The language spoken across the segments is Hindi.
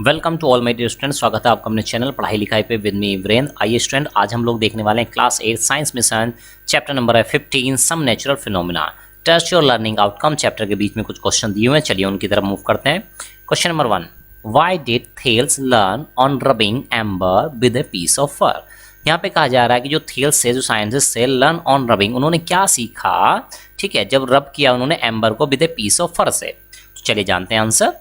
Welcome to all my dear student. स्वागत है आपका अपने चैनल पढ़ाई लिखाई पे विद मी वीरेंद्र। आइए स्टूडेंट, आज हम लोग देखने वाले हैं class 8 science mission, chapter number है 15 some natural phenomena. Test your learning outcome. Chapter के बीच में कुछ क्वेश्चन दिए हुए हैं, चलिए उनकी तरफ मूव करते हैं। Question number 1, why did Thales learn on rubbing amber with a piece of fur. यहाँ पे कहा जा रहा है कि जो थेल्स से, जो साइंटिस्ट से, लर्न ऑन रबिंग, उन्होंने क्या सीखा, ठीक है, जब रब किया उन्होंने एम्बर को विद ए पीस ऑफ फर से। तो चलिए जानते हैं answer.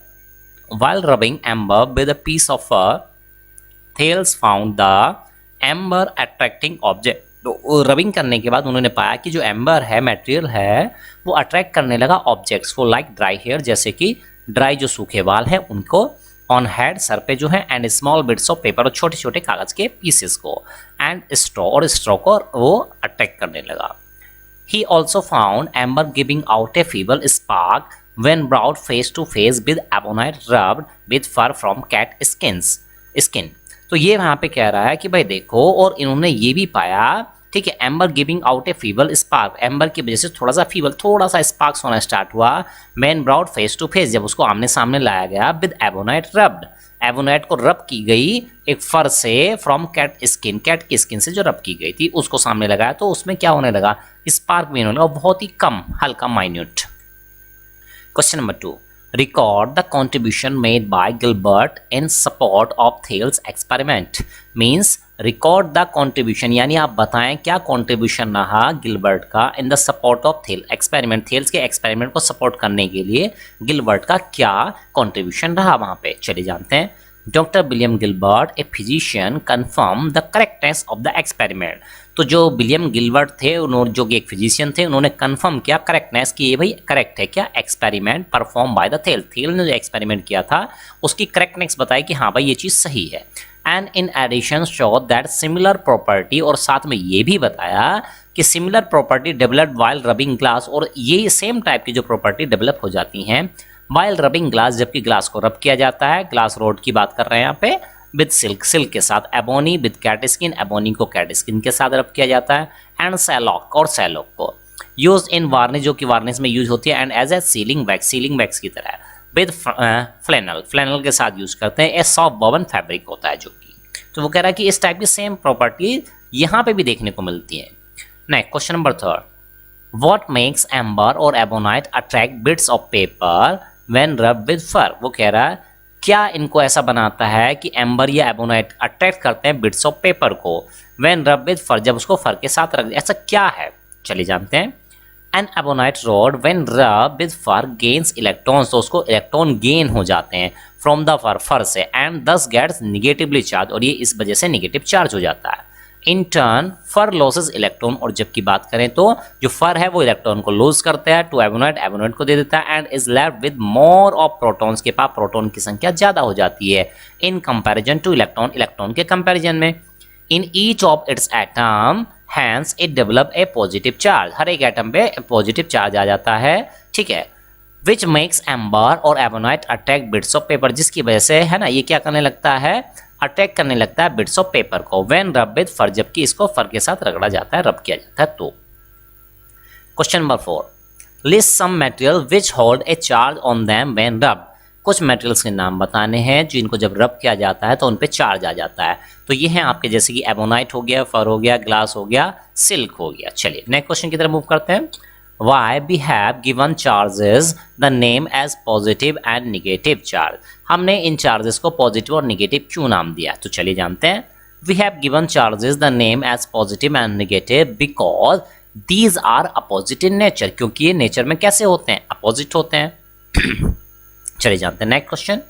While rubbing amber with a piece of fur, Thales found the amber attracting object. तो रबिंग करने के बाद उन्होंने पाया कि जो एम्बर है, मटेरियल है, वो अट्रैक्ट करने लगा ऑब्जेक्ट्स को, लाइक ड्राई हेयर, जैसे कि ड्राई जो सूखे बाल हैं उनको, ऑन हेड, सर पे जो है, and small bits of paper, और छोटे छोटे कागज के पीसेस को, एंड स्ट्रॉ, और स्ट्रॉ को वो अट्रैक्ट करने लगा। He also found amber giving out a feeble spark when brought face to face with ebonite rubbed with fur from cat skin। तो ये वहाँ पे कह रहा है कि भाई देखो, और इन्होंने ये भी पाया, ठीक है, एम्बर गिविंग आउट ए फीबल स्पार्क, एम्बर की वजह से थोड़ा सा स्पार्क्स होना स्टार्ट हुआ, when brought face to face, जब उसको आमने सामने लाया गया, with ebonite rubbed, एबोनाइट को रब की गई एक फर से, फ्रॉम कैट स्किन, कैट की स्किन से जो रब की गई थी उसको सामने लगाया, तो उसमें क्या होने लगा, स्पार्क भी होने लगा, बहुत ही कम, हल्का, minute. Question number 2, record the contribution made bye Gilbert in support of Thales experiment. Means record the contribution, यानी आप बताएं क्या कंट्रीब्यूशन रहा गिलबर्ट का in the support of Thiel experiment, Thales के एक्सपेरिमेंट को सपोर्ट करने के लिए गिलबर्ट का क्या कंट्रीब्यूशन रहा वहां पे। चलिए जानते हैं। Doctor William Gilbert a physician confirm the correctness of the experiment. तो जो विलियम गिलबर्ट थे, उन्होंने, जो कि एक फिजिशियन थे, उन्होंने कंफर्म किया करेक्टनेस की, ये भाई करेक्ट है क्या, experiment perform by the Thiel, Thiel ने जो एक्सपेरिमेंट किया था उसकी करेक्टनेस बताई कि हाँ भाई ये चीज़ सही है। And in addition show that similar property, और साथ में ये भी बताया कि similar property developed while rubbing glass, और ये सेम टाइप की जो प्रॉपर्टी डेवलप हो जाती हैं वाइल रबिंग ग्लास, जबकि ग्लास को रब किया जाता है, ग्लास रोड की बात कर रहे हैं यहाँ पे, विद सिल्क, सिल्क के साथ, ebony with cat skin, ebony को कैट स्किन के साथ रब किया जाता है, एंड सैलॉक, और सैलॉक को यूज इन वार्निश, जो कि वार्निश में यूज होती है, and as a sealing wax की तरह, विद फ्लैनल, फ्लैनल के साथ यूज करते हैं, ए सॉफ्ट ववन फैब्रिक होता है जो कि। तो वो कह रहा है कि इस टाइप की सेम प्रॉपर्टी यहाँ पे भी देखने को मिलती है। Next question number 3, what makes amber और ebonite attract bits of paper when rub with fur. वो कह रहा है क्या इनको ऐसा बनाता है कि एम्बर या एबोनाइट अट्रैक्ट करते हैं बिट्स ऑफ पेपर को व्हेन रब विद फर, जब उसको फर के साथ रख, ऐसा क्या है, चलिए जानते हैं। N ebonite road when rub with for gains electrons, तो उसको इलेक्ट्रॉन गेन हो जाते हैं फ्रॉम द फर, फर से, एंड दस गेट्स निगेटिवली चार्ज, और ये इस वजह से निगेटिव चार्ज हो जाता है। In turn fur losses electron, और जबकि बात करें तो जो फर है वो इलेक्ट्रॉन को लूज करता है टू एबोनाइट, एबोनाइट को दे देता है, and is left with more of protons, के पास प्रोटॉन की संख्या ज्यादा हो जाती है in comparison to electron, electron के कंपैरिजन में। In each of its atom hence it develop a positive charge, हर एक एटम पे पॉजिटिव चार्ज आ जाता है, ठीक है, विच मेक्स एम्बर और ebonite attract bits of paper, जिसकी वजह से है ना ये क्या करने लगता है, अटैक करने लगता है बिट्स ऑफ पेपर को, व्हेन रब विद फर, जबकि इसको फर के साथ रगड़ा जाता है, रब किया जाता है। तो question number 4, list some material which hold a charge on them when rub. कुछ मटेरियल्स के नाम बताने हैं जिनको जब रब किया जाता है तो उन पे चार्ज आ जाता है। तो ये हैं आपके, जैसे कि एबोनाइट हो गया, फर हो गया, ग्लास हो गया, सिल्क हो गया। चलिए नेक्स्ट क्वेश्चन की तरफ मूव करते हैं। Why we have given charges the name as positive and negative charge। हमने इन चार्जेस को पॉजिटिव और नेगेटिव क्यों नाम दिया, तो चलिए जानते हैं। We have given charges the name as positive and negative because these are opposite in nature। क्योंकि ये नेचर में कैसे होते हैं, अपोजिट होते हैं। चलिए जानते हैं next question.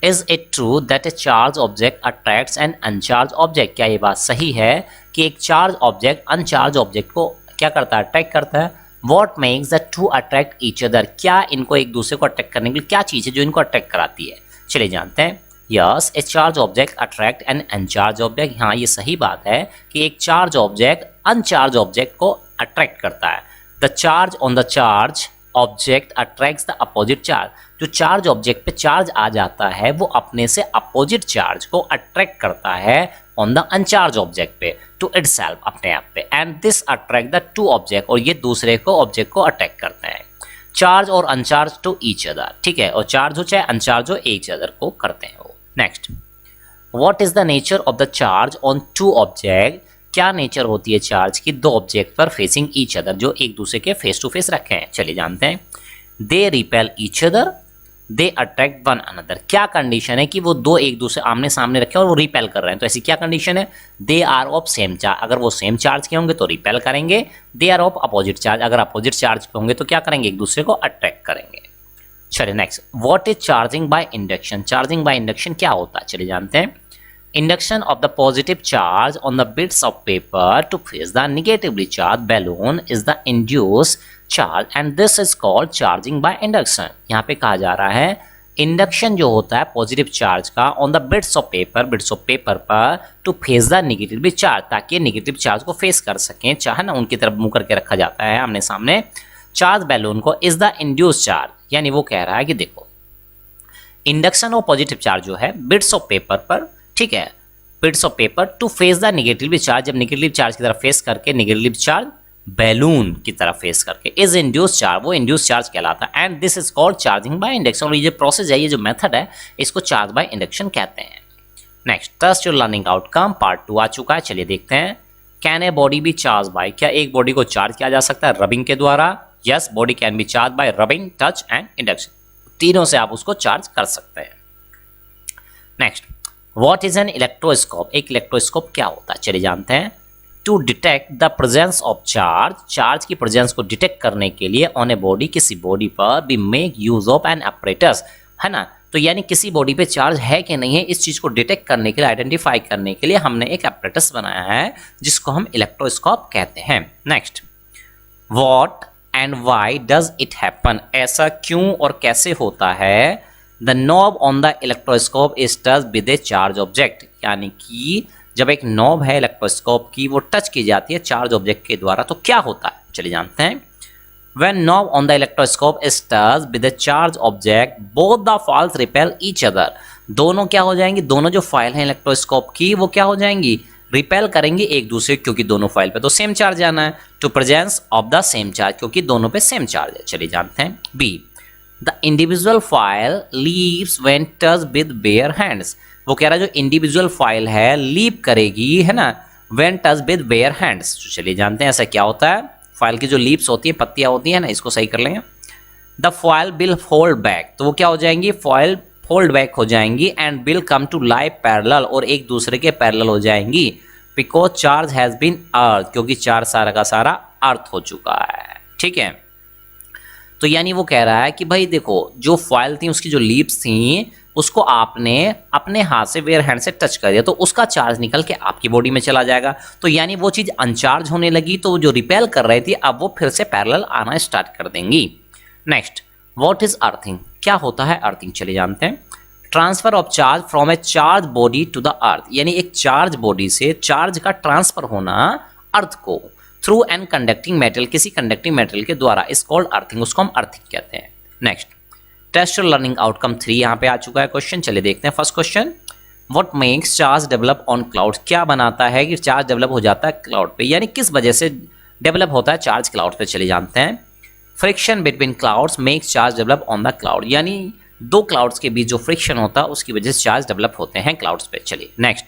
Is it true that a charged object attracts an uncharged object। क्या ये बात सही है कि एक चार्ज ऑब्जेक्ट अनचार्ज ऑब्जेक्ट को क्या करता है, अट्रैक्ट करता है। What makes the two attract each other। क्या इनको एक दूसरे को अट्रैक्ट करने के लिए क्या चीज़ है जो इनको अट्रैक्ट कराती है, चलिए जानते हैं। Yes, a charged object attract an uncharged object। हाँ ये सही बात है कि एक चार्ज ऑब्जेक्ट अनचार्ज ऑब्जेक्ट को अट्रैक्ट करता है। The charge on the charge object attracts the opposite charge. जो चार्ज ऑब्जेक्ट पे चार्ज आ जाता है वो अपने से अपोजिट चार्ज को अट्रैक्ट करता है ऑन द अनचार्ज ऑब्जेक्ट पे, टू इटसेल्फ, अपने आप पे, and this attract the two object, और ये दूसरे को ऑब्जेक्ट को अट्रैक्ट करते हैं। चार्ज और अनचार्ज टू ईच अदर, ठीक है, और चार्ज हो चाहे अनचार्ज हो, ईच अदर को करते हैं वो। Next, what is the nature of the charge on two object? क्या नेचर होती है चार्ज की दो ऑब्जेक्ट पर फेसिंग ईच अदर, जो एक दूसरे के फेस टू फेस रखे हैं? चलिए जानते हैं। They repel each other, they attract one another. क्या कंडीशन है कि वो दो एक दूसरे आमने सामने रखे और वो रिपेल कर रहे हैं? तो ऐसी क्या कंडीशन है? They are of same charge, अगर वो सेम चार्ज के होंगे तो रिपेल करेंगे। They are of opposite charge, अगर अपोजिट चार्ज के होंगे तो क्या करेंगे? एक दूसरे को अट्रैक्ट करेंगे। चलिए next, what is charging by induction? Charging by induction क्या होता है? चलिए जानते हैं। Induction of the positive charge on the bits of paper to face the negatively charged balloon is the induced charge and this is called charging by induction। यहाँ पे कहा जा रहा है इंडक्शन जो होता है पॉजिटिव चार्ज का on the bits of paper पर to face the negatively charge, ताकि नेगेटिव चार्ज को फेस कर सकें, चाहे ना उनकी तरफ मुंह करके रखा जाता है आमने सामने चार्ज बैलून को, इज द इंड्यूस चार्ज। यानी वो कह रहा है कि देखो इंडक्शन ऑफ पॉजिटिव चार्ज जो है बिट्स ऑफ पेपर पर, ठीक है, bits of paper two face the negatively charge, जब नेगेटिव चार्ज की तरफ फेस करके नेगेटिव चार्ज बैलून की तरफ फेस करके, इज इंड्यूस चार्ज, वो इंड्यूस चार्ज कहलाता है। And this is called charging by induction. और ये जो प्रोसेस है, ये जो मेथड है, इसको चार्ज बाय इंडक्शन कहते हैं। Next, trust your learning outcome part 2 आ चुका है। चलिए देखते हैं। Can a body B charge bye? क्या एक बॉडी को चार्ज किया जा सकता है रबिंग के द्वारा? Yes, body can be charge by rubbing, touch and induction. तीनों से आप उसको चार्ज कर सकते हैं। Next, what is an electroscope? एक इलेक्ट्रोस्कोप क्या होता है? चलिए जानते हैं। To detect the presence of charge, charge की प्रेजेंस को डिटेक्ट करने के लिए ऑन ए बॉडी, किसी बॉडी पर भी make use of an apparatus, है ना। तो यानी किसी बॉडी पे चार्ज है कि नहीं है, इस चीज को डिटेक्ट करने के लिए, आइडेंटिफाई करने के लिए हमने एक apparatus बनाया है जिसको हम इलेक्ट्रोस्कोप कहते हैं। Next, what and why does it happen? ऐसा क्यों और कैसे होता है? The knob on the electroscope is touch with a charge object, यानी कि जब एक नॉब है इलेक्ट्रोस्कोप की, वो टच की जाती है चार्ज ऑब्जेक्ट के द्वारा, तो क्या होता है? चलिए जानते हैं। When knob on the electroscope is touched with a charge object, both the files repel each other। दोनों क्या हो जाएंगी? दोनों जो फाइल हैं इलेक्ट्रोस्कोप की, वो क्या हो जाएंगी? रिपेल करेंगे एक दूसरे, क्योंकि दोनों फाइल पे तो सेम चार्ज आना है। To presence of the same charge, क्योंकि दोनों पे सेम चार्ज है। चलिए जानते हैं। B, the individual foil leaves when touch with bare hands. वो कह रहा है जो इंडिविजुअल फाइल है लीव करेगी, है ना, when touch with bare hands. तो चलिए जानते हैं ऐसा क्या होता है। फाइल की जो लीव्स होती है, पत्तियां होती है ना, इसको सही कर लेंगे। The file will fold back, तो वो क्या हो जाएंगी? फाइल फोल्ड बैक हो जाएंगी। And will come to lie parallel, और एक दूसरे के पैरेलल हो जाएंगी। Because charge has been earth, क्योंकि चार्ज सारा का सारा अर्थ हो चुका है। ठीक है, तो यानी वो कह रहा है कि भाई देखो, जो फाइल थी उसकी जो लीव्स थी, उसको आपने अपने हाथ से वेयर हैंड से टच कर दिया, तो उसका चार्ज निकल के आपकी बॉडी में चला जाएगा। तो यानी वो चीज अनचार्ज होने लगी, तो जो रिपेल कर रही थी अब वो फिर से पैरेलल आना स्टार्ट कर देंगी। Next, what is earthing? क्या होता है अर्थिंग? चलिए जानते हैं। Transfer of charge from a charge body to the earth, यानी एक चार्ज बॉडी से चार्ज का ट्रांसफर होना अर्थ को थ्रू एन कंडक्टिंग मेटल, किसी कंडक्टिंग मेटल के द्वारा, इज कॉल्ड अर्थिंग, उसको हम अर्थिंग कहते हैं। Next, test your learning outcome 3 यहाँ पे आ चुका है क्वेश्चन। चलिए देखते हैं। First question, what makes charge develop on cloud? क्या बनाता है कि चार्ज डेवलप हो जाता है क्लाउड पे, यानी किस वजह से डेवलप होता है चार्ज क्लाउड पे? चलिए जानते हैं। Friction between clouds makes charge develop on the cloud, यानी दो क्लाउड्स के बीच जो फ्रिक्शन होता है उसकी वजह से चार्ज डेवलप होते हैं क्लाउड्स पे। चलिए next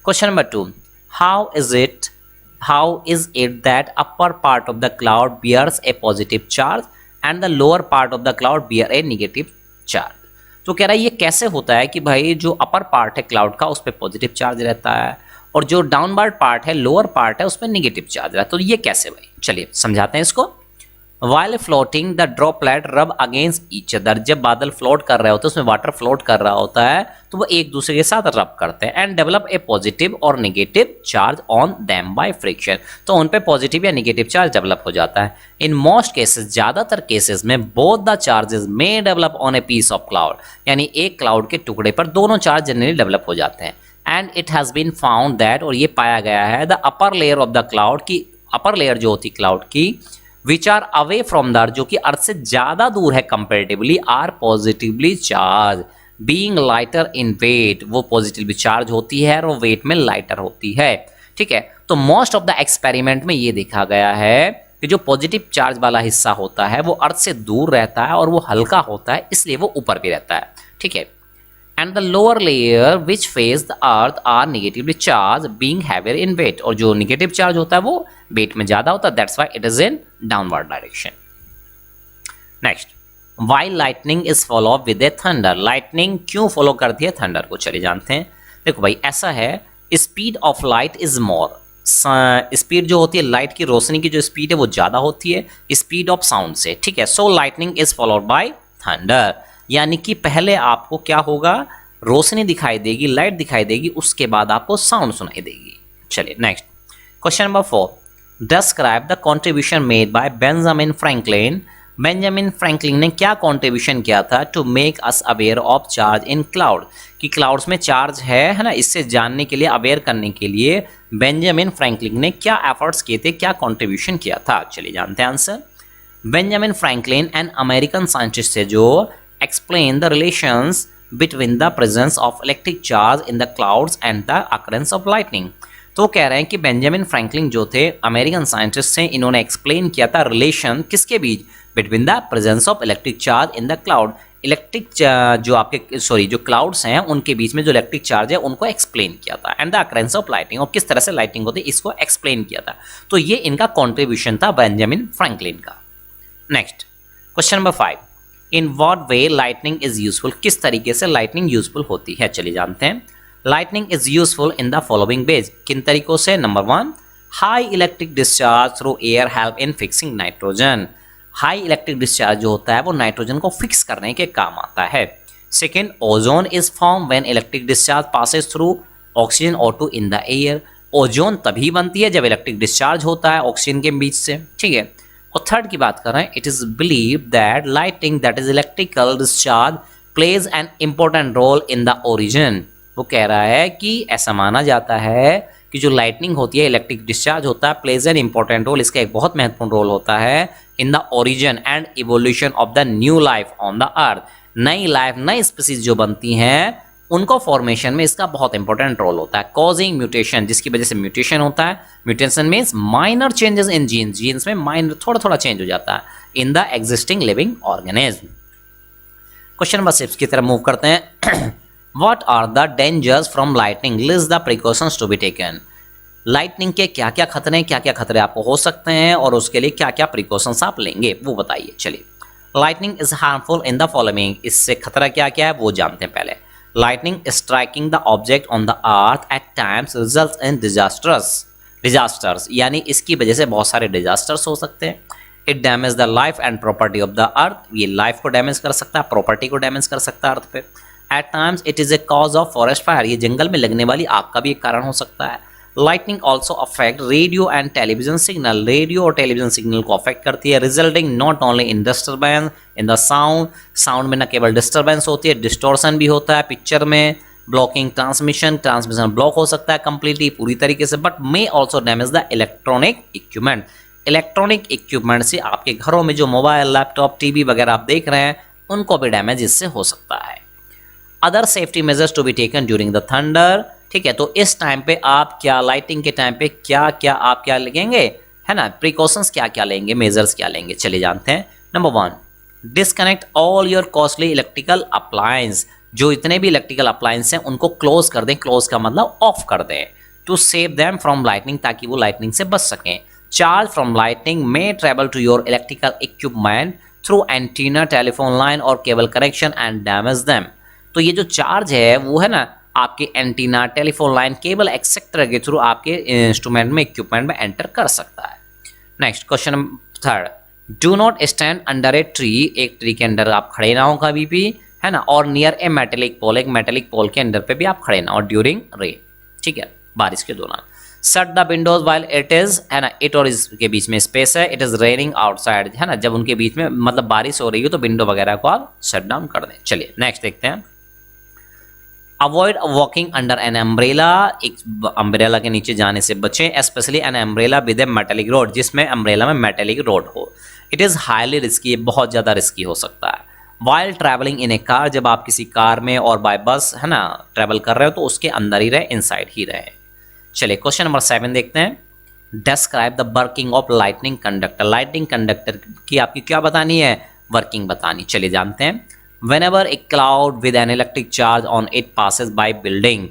question number 2, how is it that upper part of the cloud bears a positive charge and the lower part of the cloud bear a negative charge? तो कह रहा है ये कैसे होता है कि भाई जो अपर पार्ट है क्लाउड का उस पर पॉजिटिव चार्ज रहता है और जो डाउनवर्ड पार्ट है, लोअर पार्ट है, उस पर नेगेटिव चार्ज रहता है। तो ये कैसे भाई? चलिए समझाते हैं इसको। While floating the droplet rub against each other, जब बादल फ्लोट कर रहे होते हैं, उसमें वाटर फ्लोट कर रहा होता है, तो वो एक दूसरे के साथ रब करते हैं। एंड डेवलप ए पॉजिटिव और negative charge on them by friction, तो उन पे पॉजिटिव या नेगेटिव चार्ज डेवलप हो जाता है। इन मोस्ट केसेस, ज्यादातर केसेस में, बोथ द चार्जेस में develop on a piece of cloud, यानी एक क्लाउड के टुकड़े पर दोनों चार्ज जनरली डेवलप हो जाते हैं। And it has been found that, और ये पाया गया है, the upper layer of the cloud की, अपर लेयर जो होती क्लाउड की, which are away from the earth, जो कि अर्थ से ज्यादा दूर है comparatively, are positively charge, being lighter in weight, वो पॉजिटिवली चार्ज होती है और वो वेट में लाइटर होती है। ठीक है, तो मोस्ट ऑफ द एक्सपेरिमेंट में ये देखा गया है कि जो पॉजिटिव चार्ज वाला हिस्सा होता है वो अर्थ से दूर रहता है और वो हल्का होता है, इसलिए वो ऊपर भी रहता है। ठीक है, and the lower layer which face the earth are negatively charge being heavier in weight, और जो नेगेटिव चार्ज होता है वो वेट में ज्यादा होता है, that's why it is in downward direction. Next, why lightning is follow with a thunder, lightning क्यों फॉलो करती है थंडर को, चलिए जानते हैं। देखो भाई ऐसा है, speed of light is more, speed जो होती है लाइट की रोशनी की जो स्पीड है वो ज्यादा होती है स्पीड ऑफ साउंड से, ठीक है। So lightning is followed by thunder, यानी कि पहले आपको क्या होगा, रोशनी दिखाई देगी, लाइट दिखाई देगी, उसके बाद आपको साउंड सुनाई देगी। चलिए next, question number 4, describe the contribution made by Benjamin Franklin, Benjamin Franklin ने क्या कंट्रीब्यूशन किया था to make us aware of charge in cloud, कि क्लाउड्स में चार्ज है ना, इससे जानने के लिए, अवेयर करने के लिए बेंजामिन फ्रैंकलिन ने क्या एफर्ट्स किए थे, क्या कंट्रीब्यूशन किया था। चलिए जानते हैं answer. Benjamin Franklin an American scientist है जो explain the relations between the presence of electric charge in the clouds and the occurrence of lightning. तो कह रहे हैं कि बेंजामिन फ्रैंकलिन जो थे अमेरिकन साइंटिस्ट हैं, इन्होंने एक्सप्लेन किया था रिलेशन किसके बीच, between the presence of electric charge in the cloud, electric जो आपके जो क्लाउड्स हैं उनके बीच में जो इलेक्ट्रिक चार्ज है उनको एक्सप्लेन किया था, and the occurrence of lighting, और किस तरह से लाइटिंग होती है इसको एक्सप्लेन किया था। तो ये इनका कॉन्ट्रीब्यूशन था बेंजामिन फ्रैंकलिन का। Next, question number 5, in what way lightning is useful, किस तरीके से लाइटनिंग यूजफुल होती है। चलिए जानते हैं। Lightning is useful in the following veg, किन तरीकों से। Number 1, high electric discharge through air help in fixing nitrogen, high electric discharge जो होता है वो नाइट्रोजन को फिक्स करने के काम आता है। Second, ozone is form when electric discharge passes through oxygen O2 in the air, ozone तभी बनती है जब इलेक्ट्रिक डिस्चार्ज होता है ऑक्सीजन के बीच से, ठीक है। और थर्ड की बात कर रहे हैं, it is believe that lighting that is electrical discharge plays an important role in the origin, वो कह रहा है कि ऐसा माना जाता है कि जो लाइटनिंग होती है, इलेक्ट्रिक डिस्चार्ज होता है, प्लेज एन इंपॉर्टेंट रोल, इसका एक बहुत महत्वपूर्ण रोल होता है in the origin and evolution of the new life on the earth, नई लाइफ, नई स्पीसीज जो बनती हैं उनको फॉर्मेशन में इसका बहुत इंपॉर्टेंट रोल होता है। कॉजिंग म्यूटेशन, जिसकी वजह से म्यूटेशन होता है, mutation means minor changes in genes, genes में माइनर थोड़ा थोड़ा चेंज हो जाता है in the existing living organism. Question number 6 की तरफ मूव करते हैं। What are the dangers from lightning? List the precautions to be taken. Lightning के क्या क्या खतरे आपको हो सकते हैं और उसके लिए क्या क्या प्रिकॉशंस आप लेंगे वो बताइए। चलिए, lightning is harmful in the following, इससे खतरा क्या क्या है वो जानते हैं पहले। Lightning striking the object on the earth at times result in disasters, यानी इसकी वजह से बहुत सारे डिजास्टर्स हो सकते हैं। It damage the life and property of the अर्थ, ये लाइफ को डैमेज कर सकता है, प्रॉपर्टी को डैमेज कर सकता है अर्थ पे। At times it is a cause of forest fire, ये जंगल में लगने वाली आग का भी एक कारण हो सकता है। Lightning also affect radio and television signal, radio और टेलीविजन सिग्नल को अफेक्ट करती है, resulting not only in disturbance in the sound, sound में न केवल डिस्टर्बेंस होती है, डिस्टोर्शन भी होता है पिक्चर में, ब्लॉकिंग ट्रांसमिशन ब्लॉक हो सकता है कंप्लीटली पूरी तरीके से, but may also damage the electronic equipment, electronic equipment से आपके घरों में जो मोबाइल, लैपटॉप, टीवी वगैरह आप देख रहे हैं उनको भी डैमेज इससे हो सकता है। Other safety measures to be taken during the thunder, ठीक है। तो इस टाइम पे आप क्या, लाइटिंग के टाइम पे क्या लेंगे, है ना, प्रिकॉशंस क्या क्या लेंगे, मेजर्स क्या लेंगे, चले जानते हैं। Number 1, disconnect all your costly electrical appliance, जो इतने भी इलेक्ट्रिकल अप्लायंस हैं उनको क्लोज कर दें, क्लोज का मतलब ऑफ कर दें, to save them from lightning, ताकि वो लाइटनिंग से बच सकें। Charge from lightning may travel to your electrical equipment through antenna, telephone line और cable connection and damage them. तो ये जो चार्ज है वो है ना आपके antenna, telephone line, cable etcetera के थ्रू आपके इंस्ट्रूमेंट में, इक्विपमेंट में एंटर कर सकता है। Next question number 3, do not stand under a tree, एक ट्री के अंदर आप खड़े ना हो कभी भी, है ना, और नियर ए मेटेलिक पोल, एक मेटेलिक पोल के अंदर पे भी आप खड़े ना हो ड्यूरिंग रेन, ठीक है, बारिश के दौरान। Shut the Windows while it is, है ना, इट और इसके बीच में स्पेस है, इट इज रेनिंग आउटसाइड, है ना, जब उनके बीच में मतलब बारिश हो रही हो तो विंडो वगैरह को आप शट डाउन कर दें। चलिए नेक्स्ट देखते हैं। Avoid walking under an umbrella, एक अम्ब्रेला के नीचे जाने से बचें, specially an umbrella with A metallic road, जिसमें अम्ब्रेला में मेटेलिक रोड हो। इट इज़ हाईली रिस्की, बहुत ज़्यादा रिस्की हो सकता है। While travelling in A car, जब आप किसी कार में और बाय बस, है ना, ट्रैवल कर रहे हो तो उसके अंदर ही रहे, इनसाइड ही रहे। चलिए क्वेश्चन नंबर 7 देखते हैं। Describe the working of lightning conductor, lightning conductor की आपकी क्या बतानी है, वर्किंग बतानी। चलिए जानते हैं। Whenever a cloud with an electric charge on it passes by building,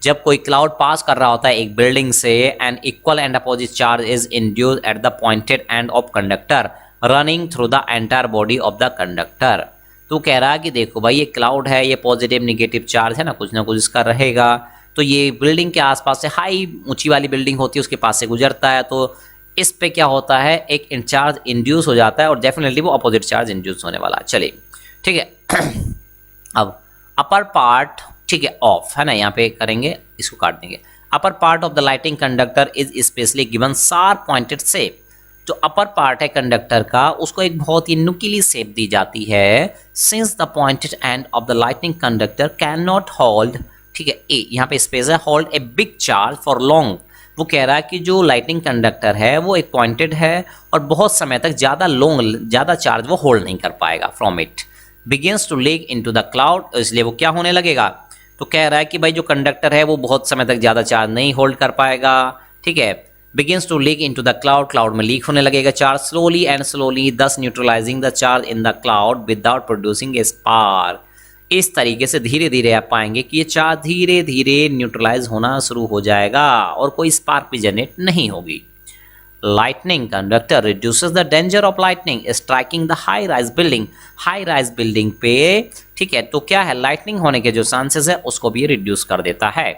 जब कोई क्लाउड पास कर रहा होता है एक बिल्डिंग से, an equal and opposite charge is induced at the pointed end of conductor running through the entire body of the conductor. तो कह रहा है कि देखो भाई ये क्लाउड है, ये पॉजिटिव निगेटिव चार्ज है ना कुछ इसका रहेगा, तो ये बिल्डिंग के आसपास से हाई ऊंची वाली बिल्डिंग होती है उसके पास से गुजरता है, तो इस पे क्या होता है एक चार्ज इंड्यूस हो जाता है और डेफिनेटली वो अपोजिट चार्ज इंड्यूस होने वाला है। चलिए ठीक है। अब अपर पार्ट ठीक है ऑफ है ना, यहाँ पे करेंगे इसको काट देंगे। अपर part of the lighting conductor is specially given sharp pointed shape. जो अपर पार्ट है कंडक्टर का उसको एक बहुत ही नुकीली शेप दी जाती है। Since the pointed end of the lighting conductor can not hold ठीक है ए, यहाँ पे स्पेस है, hold a big charge for long. वो कह रहा है कि जो लाइटिंग कंडक्टर है वो एक पॉइंटेड है और बहुत समय तक ज़्यादा चार्ज वो होल्ड नहीं कर पाएगा। From it begins to leak into the cloud, इसलिए वो क्या होने लगेगा, तो कह रहा है कि भाई जो कंडक्टर है वो बहुत समय तक ज़्यादा चार्ज नहीं होल्ड कर पाएगा। ठीक है, begins to leak into the cloud, cloud में लीक होने लगेगा charge slowly and slowly, thus neutralising the charge in the cloud without producing a spark. इस तरीके से धीरे धीरे आप पाएंगे कि ये चार्ज धीरे धीरे न्यूट्रलाइज होना शुरू हो जाएगा और कोई स्पार्क भी जनरेट नहीं होगी। Lightning conductor reduces the danger of lightning striking the high rise building. High rise building पे ठीक है तो क्या है लाइटनिंग होने के जो चांसेस है उसको भी रिड्यूस कर देता है।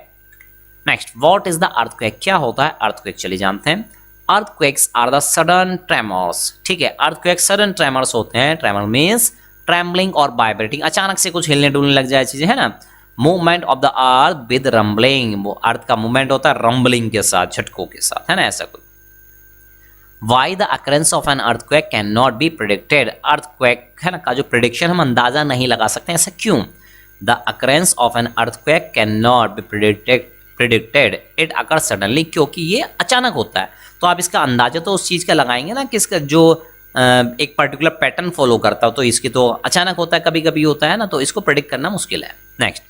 Next, what is the earthquake, क्या होता है अर्थक्वेक, चलिए जानते हैं। Earthquakes are the sudden tremors. ठीक है, अर्थक्वेक सडन ट्रेमर्स होते हैं। ट्रेमर मींस ट्रेम्बलिंग और वाइब्रेटिंग, अचानक से कुछ हिलने डुलने लग जाए चीजें है ना। Movement of the earth with rambling, वो अर्थ का मूवमेंट होता है रंबलिंग के साथ, झटकों के साथ है ना, ऐसा कुछ। Why the occurrence of an earthquake can not be predicted, earthquake है ना का जो प्रिडिक्शन हम अंदाजा नहीं लगा सकते, ऐसा क्यों। The occurrence of an earthquake can not be predicted it occur suddenly, क्योंकि ये अचानक होता है तो आप इसका अंदाजा तो उस चीज का लगाएंगे ना कि इसका जो एक पर्टिकुलर पैटर्न फॉलो करता हो, तो इसकी तो अचानक होता है, कभी कभी होता है ना, तो इसको प्रेडिक्ट करना मुश्किल है। Next,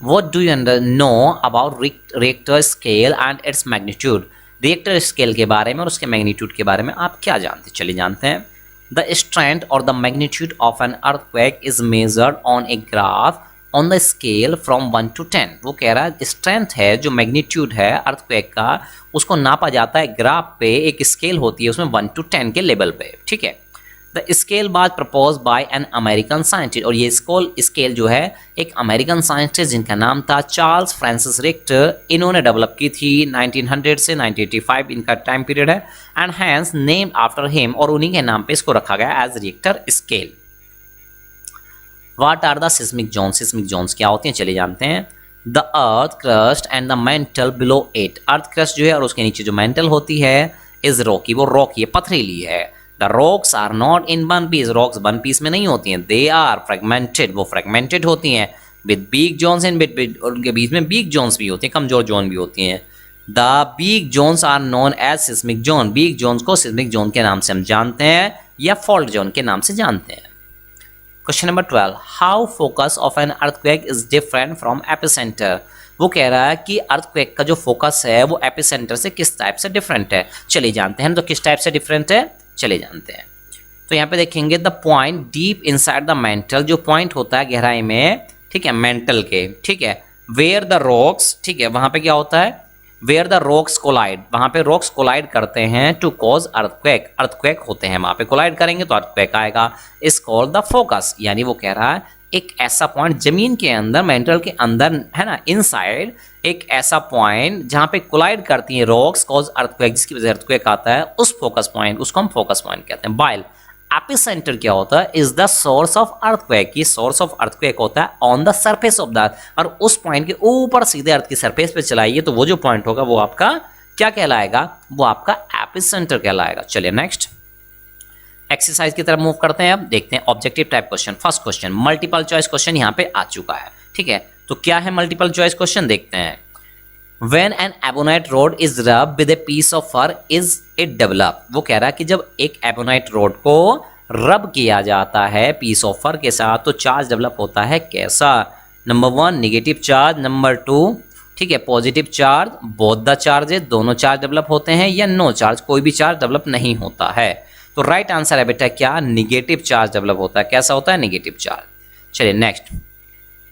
what do you know about Richter scale and its magnitude, Richter scale के बारे में और उसके मैग्नीट्यूड के बारे में आप क्या जानते हैं, चलिए जानते हैं। द स्ट्रेंथ और the magnitude of an earthquake is measured on a graph on the scale from 1 to 10। वो कह रहा है स्ट्रेंथ है जो मैग्नीट्यूड है अर्थक्वेक का उसको नापा जाता है ग्राफ पे, एक स्केल होती है उसमें 1 to 10 के लेवल पे। ठीक है, the scale was propose by an American scientist, और ये स्केल जो है एक अमेरिकन साइंटिस्ट जिनका नाम था चार्ल्स फ्रांसिस रिक्टर, इन्होंने डेवलप की थी 1900 से 1985 इनका टाइम पीरियड है, and hence named after him, और उन्हीं के नाम पे इसको रखा गया as Richter scale. What are the seismic zones? Seismic zones क्या होती हैं चलिए जानते हैं। The earth crust and the mantle below it, earth crust जो है और उसके नीचे जो mantle होती है is rocky, वो rocky है, पथरीली है। The rocks are not in one piece, rocks one piece में नहीं होती हैं, they are fragmented, वो fragmented होती हैं, with big zones in between, और उनके बीच में big zones भी होती हैं, कमजोर जोन भी होती हैं। The big zones are known as seismic zone, big zones को seismic zone के नाम से हम जानते हैं या fault zone के नाम से जानते हैं। Question number 12, how focus of an earthquake is different from epicentre, वो कह रहा है कि अर्थक्वेक का जो फोकस है वो एपिसेंटर से किस टाइप से डिफरेंट है, चलिए जानते हैं। तो किस टाइप से डिफरेंट है चलिए जानते हैं। तो यहाँ पे देखेंगे the point deep inside the mental, जो पॉइंट होता है गहराई में ठीक है मेंटल के, ठीक है, वेयर द रॉक्स, ठीक है वहां पे क्या होता है वेयर द रॉक्स कोलाइड, वहां पे रॉक्स कोलाइड करते हैं टू कॉज अर्थक्वेक, अर्थक्वेक होते हैं वहां पे कोलाइड करेंगे तो अर्थक्वेक आएगा, इज कॉल्ड द फोकस। यानी वो कह रहा है एक ऐसा पॉइंट जमीन के अंदर मेंटल के अंदर है ना इनसाइड, एक ऐसा पॉइंट जहां पे कोलाइड करती हैं रॉक्स कॉज अर्थक्वेक, जिसकी वजह से अर्थक्वेक आता है, उस फोकस पॉइंट उसको हम फोकस पॉइंट कहते हैं। बाइल एपिसेंटर क्या होता है, is the source of earthquake, ये सोर्स ऑफ अर्थक्वेक होता है on the surface of the अर्थ, और उस पॉइंट के ऊपर सीधे अर्थ की सरफेस पे चलाइए तो वो जो पॉइंट होगा वो आपका क्या कहलाएगा, वो आपका एपिसेंटर कहलाएगा। चलिए नेक्स्ट एक्सरसाइज की तरफ मूव करते हैं। अब देखते हैं objective type question. First question multiple choice question यहाँ पे आ चुका है, ठीक है, तो क्या है मल्टीपल चॉइस क्वेश्चन देखते हैं। When an ebonite rod is rubbed with a piece of fur, is it develop? वो कह रहा है कि जब एक ebonite rod को रब किया जाता है पीस ऑफ फर के साथ तो चार्ज डेवलप होता है कैसा। नंबर 1 नेगेटिव चार्ज, नंबर 2 ठीक है positive charge, both the charges दोनों चार्ज डेवलप होते हैं, या नो चार्ज कोई भी चार्ज डेवलप नहीं होता है। तो राइट आंसर है बेटा क्या, निगेटिव चार्ज डेवलप होता है। कैसा होता है, निगेटिव चार्ज। चलिए next,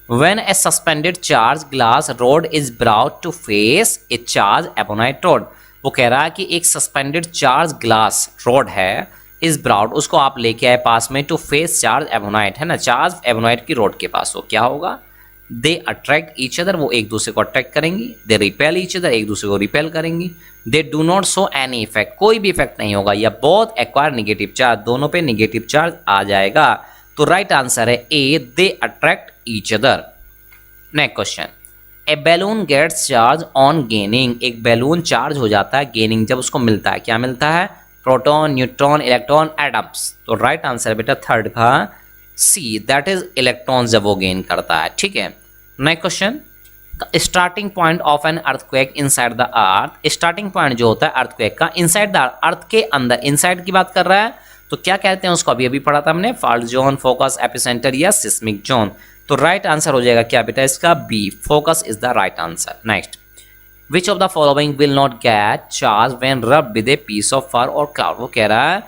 When a suspended charge glass rod is brought to face a charge ebonite rod, वो कह रहा है कि एक सस्पेंडेड चार्ज ग्लास रॉड है, इस ब्राउड उसको आप लेके आए पास में टू फेस चार्ज एबोनाइट, है ना, चार्ज एबोनाइट की रॉड के पास, हो क्या होगा, दे अट्रैक्ट ईच अदर, वो एक दूसरे को अट्रैक्ट करेंगी, दे रिपेल ईच अदर, एक दूसरे को रिपेल करेंगी, दे do not show any effect, कोई भी इफेक्ट नहीं होगा, या बोथ एक्वायर निगेटिव चार्ज, दोनों पे निगेटिव चार्ज आ जाएगा। तो राइट आंसर है A, they attract each other. Next question, a balloon gets charge on gaining, एक बैलून चार्ज हो जाता है गेनिंग, जब उसको मिलता है, क्या मिलता है, प्रोटॉन, न्यूट्रॉन, इलेक्ट्रॉन, एटम्स। तो राइट आंसर है बेटा थर्ड का सी, दैट इज इलेक्ट्रॉन जब वो गेन करता है। ठीक है, next question, starting point of an earthquake inside the earth, starting point जो होता है अर्थक्वेक का इनसाइड द अर्थ के अंदर, इनसाइड की बात कर रहा है, तो क्या कहते हैं उसको, अभी अभी पढ़ा था हमने, फॉल्ट जोन, फोकस, एपिसेंटर या सिस्मिक जोन। तो राइट आंसर हो जाएगा क्या बेटा इसका, B, focus is the right answer. Next, which of the following will not get charge when rub with a piece of fur और क्लाउड, वो कह रहा है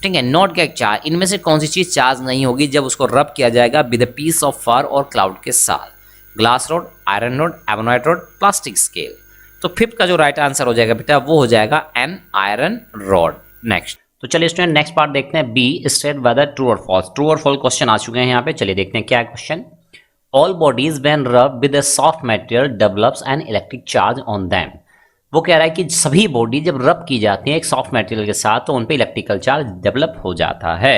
ठीक है, नॉट गेट चार्ज, इनमें से कौन सी चीज चार्ज नहीं होगी जब उसको रब किया जाएगा with a piece of fur और क्लाउड के साथ, glass rod, iron rod, ebonite road, plastic scale. तो फिफ्थ का जो राइट आंसर हो जाएगा बेटा वो हो जाएगा एन, आयरन रॉड। नेक्स्ट, तो चलिए स्टूडेंट नेक्स्ट पार्ट देखते हैं, बी, स्टेट वेदर ट्रू और फॉल्स, ट्रू और फॉल्स क्वेश्चन आ चुके हैं यहाँ पे। चलिए देखते हैं क्या है question. All bodies when rubbed with a soft material develops an electric charge on them, वो कह रहा है कि सभी बॉडी जब रब की जाती है एक सॉफ्ट मटेरियल के साथ तो उन पे इलेक्ट्रिकल चार्ज डेवलप हो जाता है।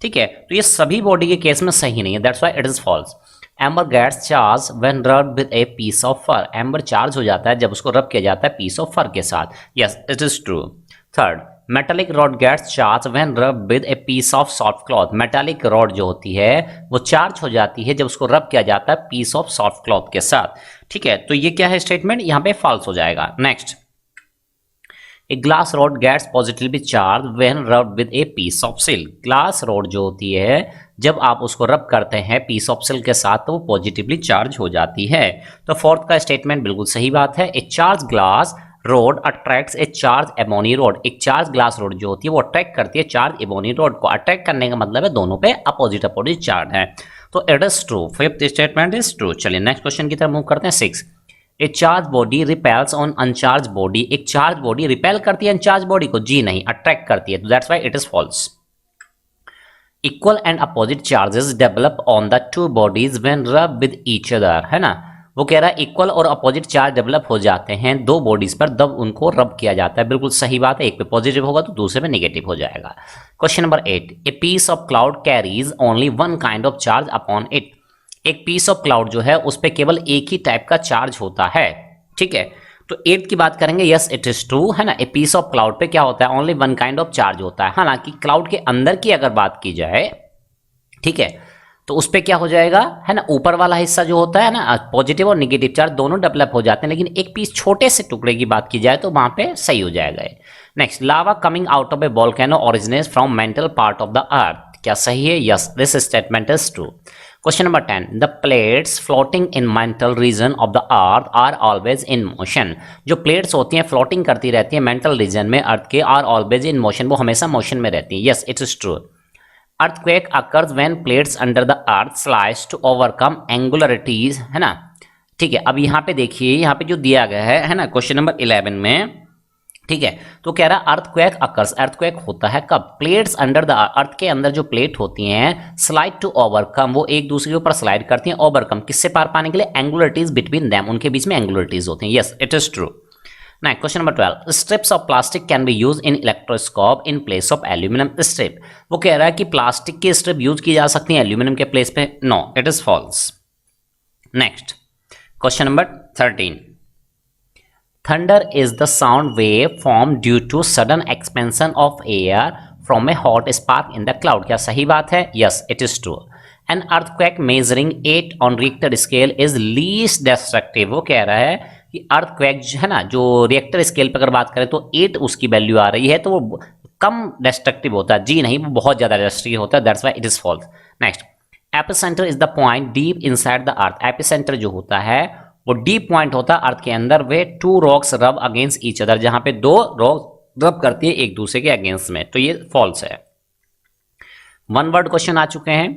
ठीक है, तो ये सभी बॉडी के केस में सही नहीं है, that's why it is false. Amber gets charge when rubbed with a piece of fur, amber charge हो जाता है जब उसको रब किया जाता है पीस ऑफ फर के साथ, yes it is true. Third, metallic rod gets charge when rub with a piece of soft cloth, metallic rod जो होती है वो चार्ज हो जाती है जब उसको रब किया जाता है पीस ऑफ सॉफ्ट क्लॉथ के साथ। ठीक है, तो ये क्या है स्टेटमेंट, यहाँ पे फॉल्स हो जाएगा। Next, a glass rod gets positively charge when rubbed with a piece of silk, glass rod जो होती है जब आप उसको रब करते हैं पीस ऑफ सिल्क के साथ तो वो पॉजिटिवली चार्ज हो जाती है। तो फोर्थ का स्टेटमेंट बिल्कुल सही बात है, ए चार्ज ग्लास रोड अट्रैक्ट्स ए चार्ज एबोनी रोड, एक चार्ज ग्लास रोड जो होती है वो अट्रैक्ट करती है चार्ज एबोनी रोड को, अट्रैक्ट करने का मतलब है दोनों पे अपोजिट अपोजिट चार्ज है, तो it is true, fifth statement is true. चलिए नेक्स्ट क्वेश्चन की तरफ मूव करते हैं। 6, ए charge body repels on uncharged body, एक चार्ज बॉडी रिपेल करती है अनचार्ज बॉडी को, जी नहीं, अट्रैक्ट करती है, तो that's why it is false. Equal and opposite charges develop on the two bodies when rub with each other, है ना, वो कह रहा है इक्वल और अपोजिट चार्ज डेवलप हो जाते हैं दो बॉडीज पर जब उनको रब किया जाता है, बिल्कुल सही बात है, एक पे पॉजिटिव होगा तो दूसरे पे नेगेटिव हो जाएगा। Question number 8, a piece of cloud carries only one kind of charge upon it, एक पीस ऑफ क्लाउड जो है उस पर केवल एक ही टाइप का चार्ज होता है। ठीक है, तो 8 की बात करेंगे, यस इट इज ट्रू, है ना, ए पीस ऑफ क्लाउड पे क्या होता है, only one kind of charge होता है। हालांकि क्लाउड के अंदर की अगर बात की जाए, ठीक है, तो उस पर क्या हो जाएगा, है ना, ऊपर वाला हिस्सा जो होता है ना पॉजिटिव और नेगेटिव चार्ज दोनों डेवलप हो जाते हैं, लेकिन एक पीस छोटे से टुकड़े की बात की जाए तो वहां पे सही हो जाएगा। Next, lava coming out of a volcano originates from mantle part of the earth, क्या सही है, yes this statement is true. Question number 10, the plates floating in mantle region of the earth are always in motion, जो प्लेट्स होती हैं फ्लोटिंग करती रहती हैं मेंटल रीजन में अर्थ के, आर ऑलवेज इन मोशन, वो हमेशा मोशन में रहती हैं, yes it is true. Earthquake occurs when plates under the earth slice to overcome angularities, है ना। ठीक है, अब यहाँ पे देखिए, यहाँ पे जो दिया गया है ना क्वेश्चन नंबर 11 में, ठीक है, तो कह रहा है अर्थक्वेक अकर्स, अर्थक्वेक होता है कब, प्लेट्स अंडर द अर्थ के अंदर जो प्लेट होती हैं स्लाइड टू ओवरकम, वो एक दूसरे के ऊपर स्लाइड करती हैं, ओवरकम किससे पार पाने के लिए, एंगुलरिटीज बिटवीन देम, उनके बीच में एंगुलरिटीज होती हैं, yes it is true. Next, question number 12. Strips of plastic can be used in electroscope in place of aluminum strip. वो कह रहा है कि प्लास्टिक की स्ट्रिप यूज की जा सकती है एल्यूमिनियम के प्लेस पे, no it is false. Next, question number 13. Thunder is the sound wave formed due to sudden expansion of air from a hot spark in the cloud. क्या सही बात है? Yes, it is true. An earthquake measuring 8 on Richter scale is least destructive. वो कह रहा है कि अर्थक्वेक है ना, जो रिएक्टर स्केल पर अगर बात करें तो 8 उसकी वैल्यू आ रही है, तो वो कम डिस्ट्रक्टिव होता है, जी नहीं, वो बहुत ज्यादा डिस्ट्रक्टिव होता है, that's why it is false. Next, epicentre is the point deep inside the earth, epicentre जो होता है वो डीप पॉइंट होता है अर्थ के अंदर, वे 2 rocks rub against each other, जहां पे 2 रॉक रब करती है एक दूसरे के अगेंस्ट में, तो ये फॉल्स है। वन वर्ड क्वेश्चन आ चुके हैं।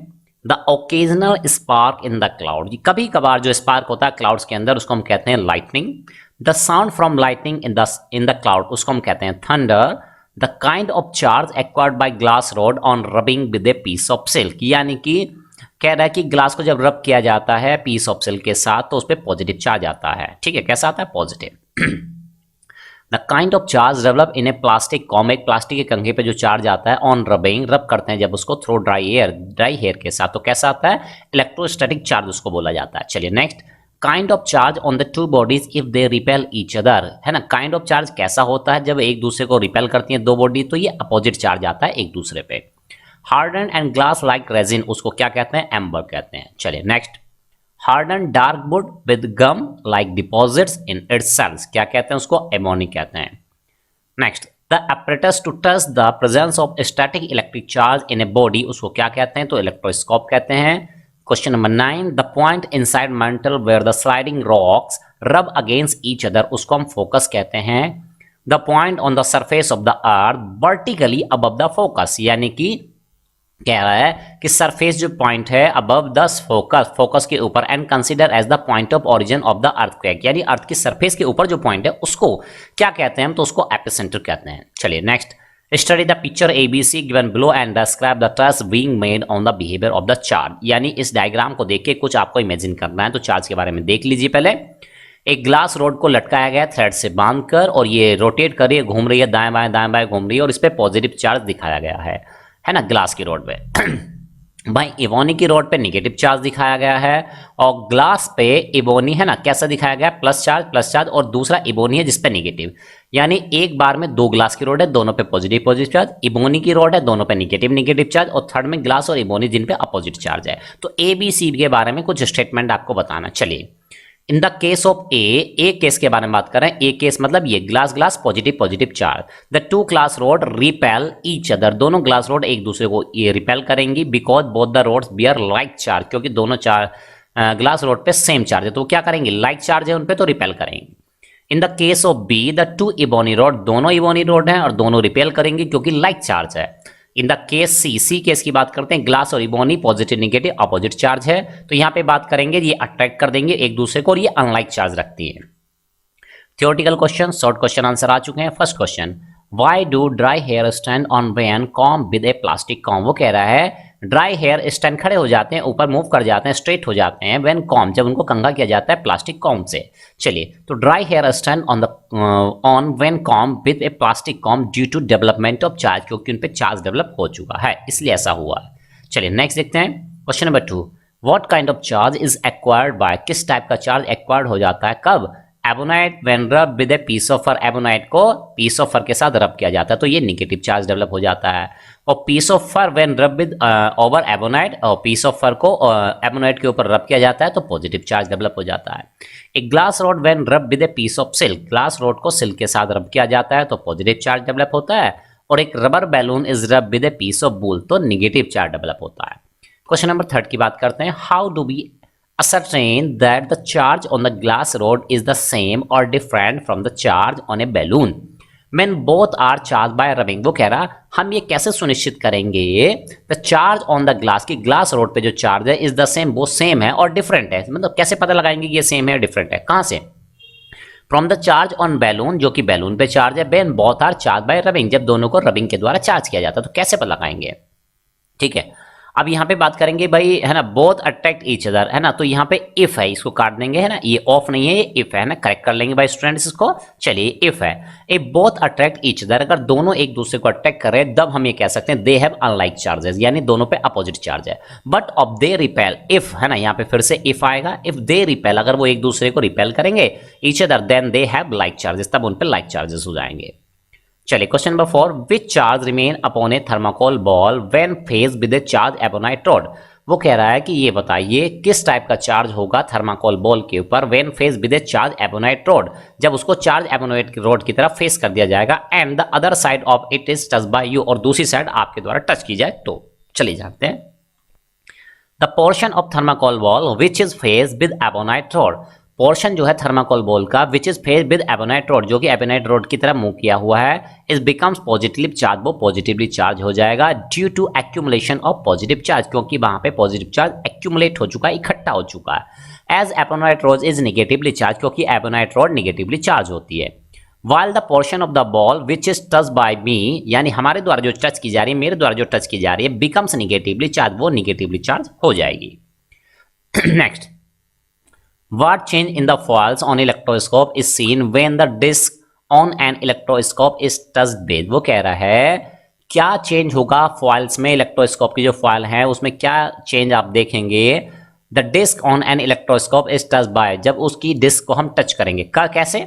The occasional spark in the cloud, कभी कभार जो स्पार्क होता है क्लाउड्स के अंदर उसको हम कहते हैं lightning. The sound from lightning in the cloud उसको हम कहते हैं thunder. The kind of charge acquired by glass rod on rubbing with a piece of silk, यानी कि कह रहा है कि ग्लास को जब रब किया जाता है पीस ऑफ सिल्क के साथ तो उस पर पॉजिटिव चार्ज आता है। ठीक है, कैसा आता है? Positive. The kind of charge develop in A plastic com, एक प्लास्टिक के कंघे पे जो चार्ज आता है ऑन रबिंग, रब करते हैं जब उसको थ्रू ड्राई हेयर के साथ, तो कैसा आता है? इलेक्ट्रोस्टैटिक चार्ज उसको बोला जाता है। चलिए next, kind of charge on the two bodies if they repel each other, है ना। काइंड ऑफ चार्ज कैसा होता है? जब एक दूसरे को रिपेल करती हैं दो बॉडी तो ये अपोजिट चार्ज आता है एक दूसरे पे। Harden and glass like resin उसको क्या कहते हैं? एम्बर कहते हैं। चलिए next, harden dark wood with gum like deposits in its cells, क्या कहते हैं उसको? एमोनी कहते हैं। Next, the apparatus to touch the presence of static electric charge in a body उसको क्या कहते हैं? तो इलेक्ट्रोस्कोप कहते हैं। Question number 9, the point inside mantle where the sliding rocks rub against each other उसको हम फोकस कहते हैं। The point on the surface of the earth vertically above the focus, यानी कि कह रहा है कि सरफेस जो पॉइंट है अबव द फोकस के ऊपर, and consider as the point of origin of the earthquake, यानी अर्थ की सरफेस के ऊपर जो पॉइंट है उसको क्या कहते हैं हम? तो उसको एपिसेंटर कहते हैं। चलिए next, study the picture ABC given below and describe the trust being made on the behaviour of the charge, यानी इस डायग्राम को देख के कुछ आपको इमेजिन करना है, तो चार्ज के बारे में देख लीजिए। पहले एक ग्लास रोड को लटकाया गया थ्रेड से बांधकर और ये रोटेट कर रही है, घूम रही है, दाएं बाएं घूम रही है और इस पर पॉजिटिव चार्ज दिखाया गया है ना, ग्लास की रोड पे। भाई इबोनी की रोड पे निगेटिव चार्ज दिखाया गया है और ग्लास पे इबोनी है ना कैसा दिखाया गया? प्लस चार्ज, और दूसरा इबोनी है जिसपे निगेटिव, यानी एक बार में दो ग्लास की रोड है, दोनों पे पॉजिटिव चार्ज, इबोनी की रोड है, दोनों पे निगेटिव चार्ज, और थर्ड में ग्लास और इबोनी जिन पे अपोजिट चार्ज है। तो ABC के बारे में कुछ स्टेटमेंट आपको बताना। चलिए, इन the case of A case के बारे में बात कर रहे हैं। ए केस मतलब ये glass positive charge. The two glass rod repel each other, दोनों ग्लास रोड एक दूसरे को ये रिपेल करेंगी because both the rods bear like charge, क्योंकि दोनों ग्लास रोड पे सेम चार्ज है तो क्या करेंगे? लाइक चार्ज है उन पे तो रिपेल करेंगे। In the case of B the two ebony rod, दोनों इबोनी रोड हैं और दोनों रिपेल करेंगे क्योंकि लाइक चार्ज है। In the case C case की बात करते हैं, ग्लास और ebony positive negative opposite charge है, तो यहां पे बात करेंगे ये अट्रैक्ट कर देंगे एक दूसरे को और ये अनलाइक चार्ज रखती है। Theoretical question, short question answer आ चुके हैं। First question, why do dry hair stand on when comb with a plastic comb, वो कह रहा है ड्राई हेयर स्टैंड खड़े हो जाते हैं, ऊपर मूव कर जाते हैं, स्ट्रेट हो जाते हैं व्हेन कॉम्ब, जब उनको कंघा किया जाता है प्लास्टिक कॉम्ब से। चलिए, तो dry hair stand on when comb with a plastic comb due to development of charge, क्योंकि उन पे चार्ज डेवलप हो चुका है इसलिए ऐसा हुआ है। चलिए नेक्स्ट देखते हैं question number 2, what kind of charge is acquired by, किस टाइप का चार्ज एक्वायर्ड हो जाता है कब? Ebonite when rub with a piece of fur, ebonite को पीस ऑफ फर के साथ रब किया जाता है तो ये निगेटिव चार्ज डेवलप हो जाता है। और piece of for when rub with over ebonite, और पीस ऑफ फर को एबोनाइट के ऊपर रब किया जाता है तो पॉजिटिव चार्ज डेवलप हो जाता है। एक glass rod when rub with a piece of silk, glass rod को सिल्क के साथ रब किया जाता है तो पॉजिटिव चार्ज डेवलप होता है। और एक rubber balloon is rub with a piece of wool, तो निगेटिव चार्ज डेवलप होता है। क्वेश्चन नंबर 3 की बात करते हैं, how do we ascertain that the charge on the glass rod is the same or different from the charge on a balloon when both are charged by rubbing, वो कह रहा हम ये कैसे सुनिश्चित करेंगे the charge on the glass की ग्लास रोड पे जो चार्ज है is the same, वो सेम है और डिफरेंट है, मतलब कैसे पता लगाएंगे कि ये सेम है डिफरेंट है? कहां से? From the charge on balloon, जो कि बैलून पे चार्ज है, when both are charged by rubbing, जब दोनों को रबिंग के द्वारा चार्ज किया जाता है तो कैसे पता लगाएंगे? ठीक है, अब यहाँ पे बात करेंगे भाई है ना, बोथ अट्रैक्ट ईच अदर, है ना, तो यहाँ पे इफ है, इसको काट देंगे, है ना, ये ऑफ नहीं है, ये इफ है ना, करेक्ट कर लेंगे भाई स्टूडेंट्स इसको। चलिए, इफ है, A both attract each other, अगर दोनों एक दूसरे को अट्रैक्ट कर रहे हैं तब हम ये कह सकते हैं दे हैव अनलाइक चार्जेस, यानी दोनों पे अपोजिट चार्ज है। But of they repel, if है ना, यहाँ पे फिर से इफ आएगा, इफ दे रिपेल, अगर वो एक दूसरे को रिपेल करेंगे each other then they have like charges, तब उन पे लाइक चार्जेस हो जाएंगे। चलिए, question number 4, which charge remain upon a thermocol ball when phase with a charge ebonite rod, वो कह रहा है कि ये बताइए किस टाइप का चार्ज होगा थर्माकोल बॉल के ऊपर when phase with a charge ebonite rod, जब उसको चार्ज एबोनाइट रॉड की तरफ फेस कर दिया जाएगा and the other side of it is touch bye you, और दूसरी साइड आपके द्वारा टच की जाए तो। चलिए जानते हैं, the portion of thermocol ball which is phase with ebonite rod, portion जो है थर्माकोल बॉल का which is face with ebonite rod, जो कि एबोनाइट रॉड की तरफ मूव किया हुआ है, इज बिकम्स पॉजिटिवली चार्ज, वो पॉजिटिवली चार्ज हो जाएगा due to accumulation of positive charge, क्योंकि वहां पे पॉजिटिव चार्ज एक्यूमुलेट हो चुका है, इकट्ठा हो चुका है। As ebonite rod is negatively charge, क्योंकि एबोनाइट रॉड नेगेटिवली चार्ज होती है। While the portion of the ball which is touch by me, यानी हमारे द्वारा जो टच की जा रही है, मेरे द्वारा जो टच की जा रही है, बिकम्स नेगेटिवली चार्ज, वो नेगेटिवली चार्ज हो जाएगी। Next, what change in the foils on electroscope is seen when the disc on an electroscope is touched with। वो कह रहा है क्या चेंज होगा फॉइल्स में, इलेक्ट्रोस्कोप की जो फॉइल है उसमें क्या चेंज आप देखेंगे। The disc on an electroscope is touch by, जब उसकी डिस्क को हम टच करेंगे, कैसे,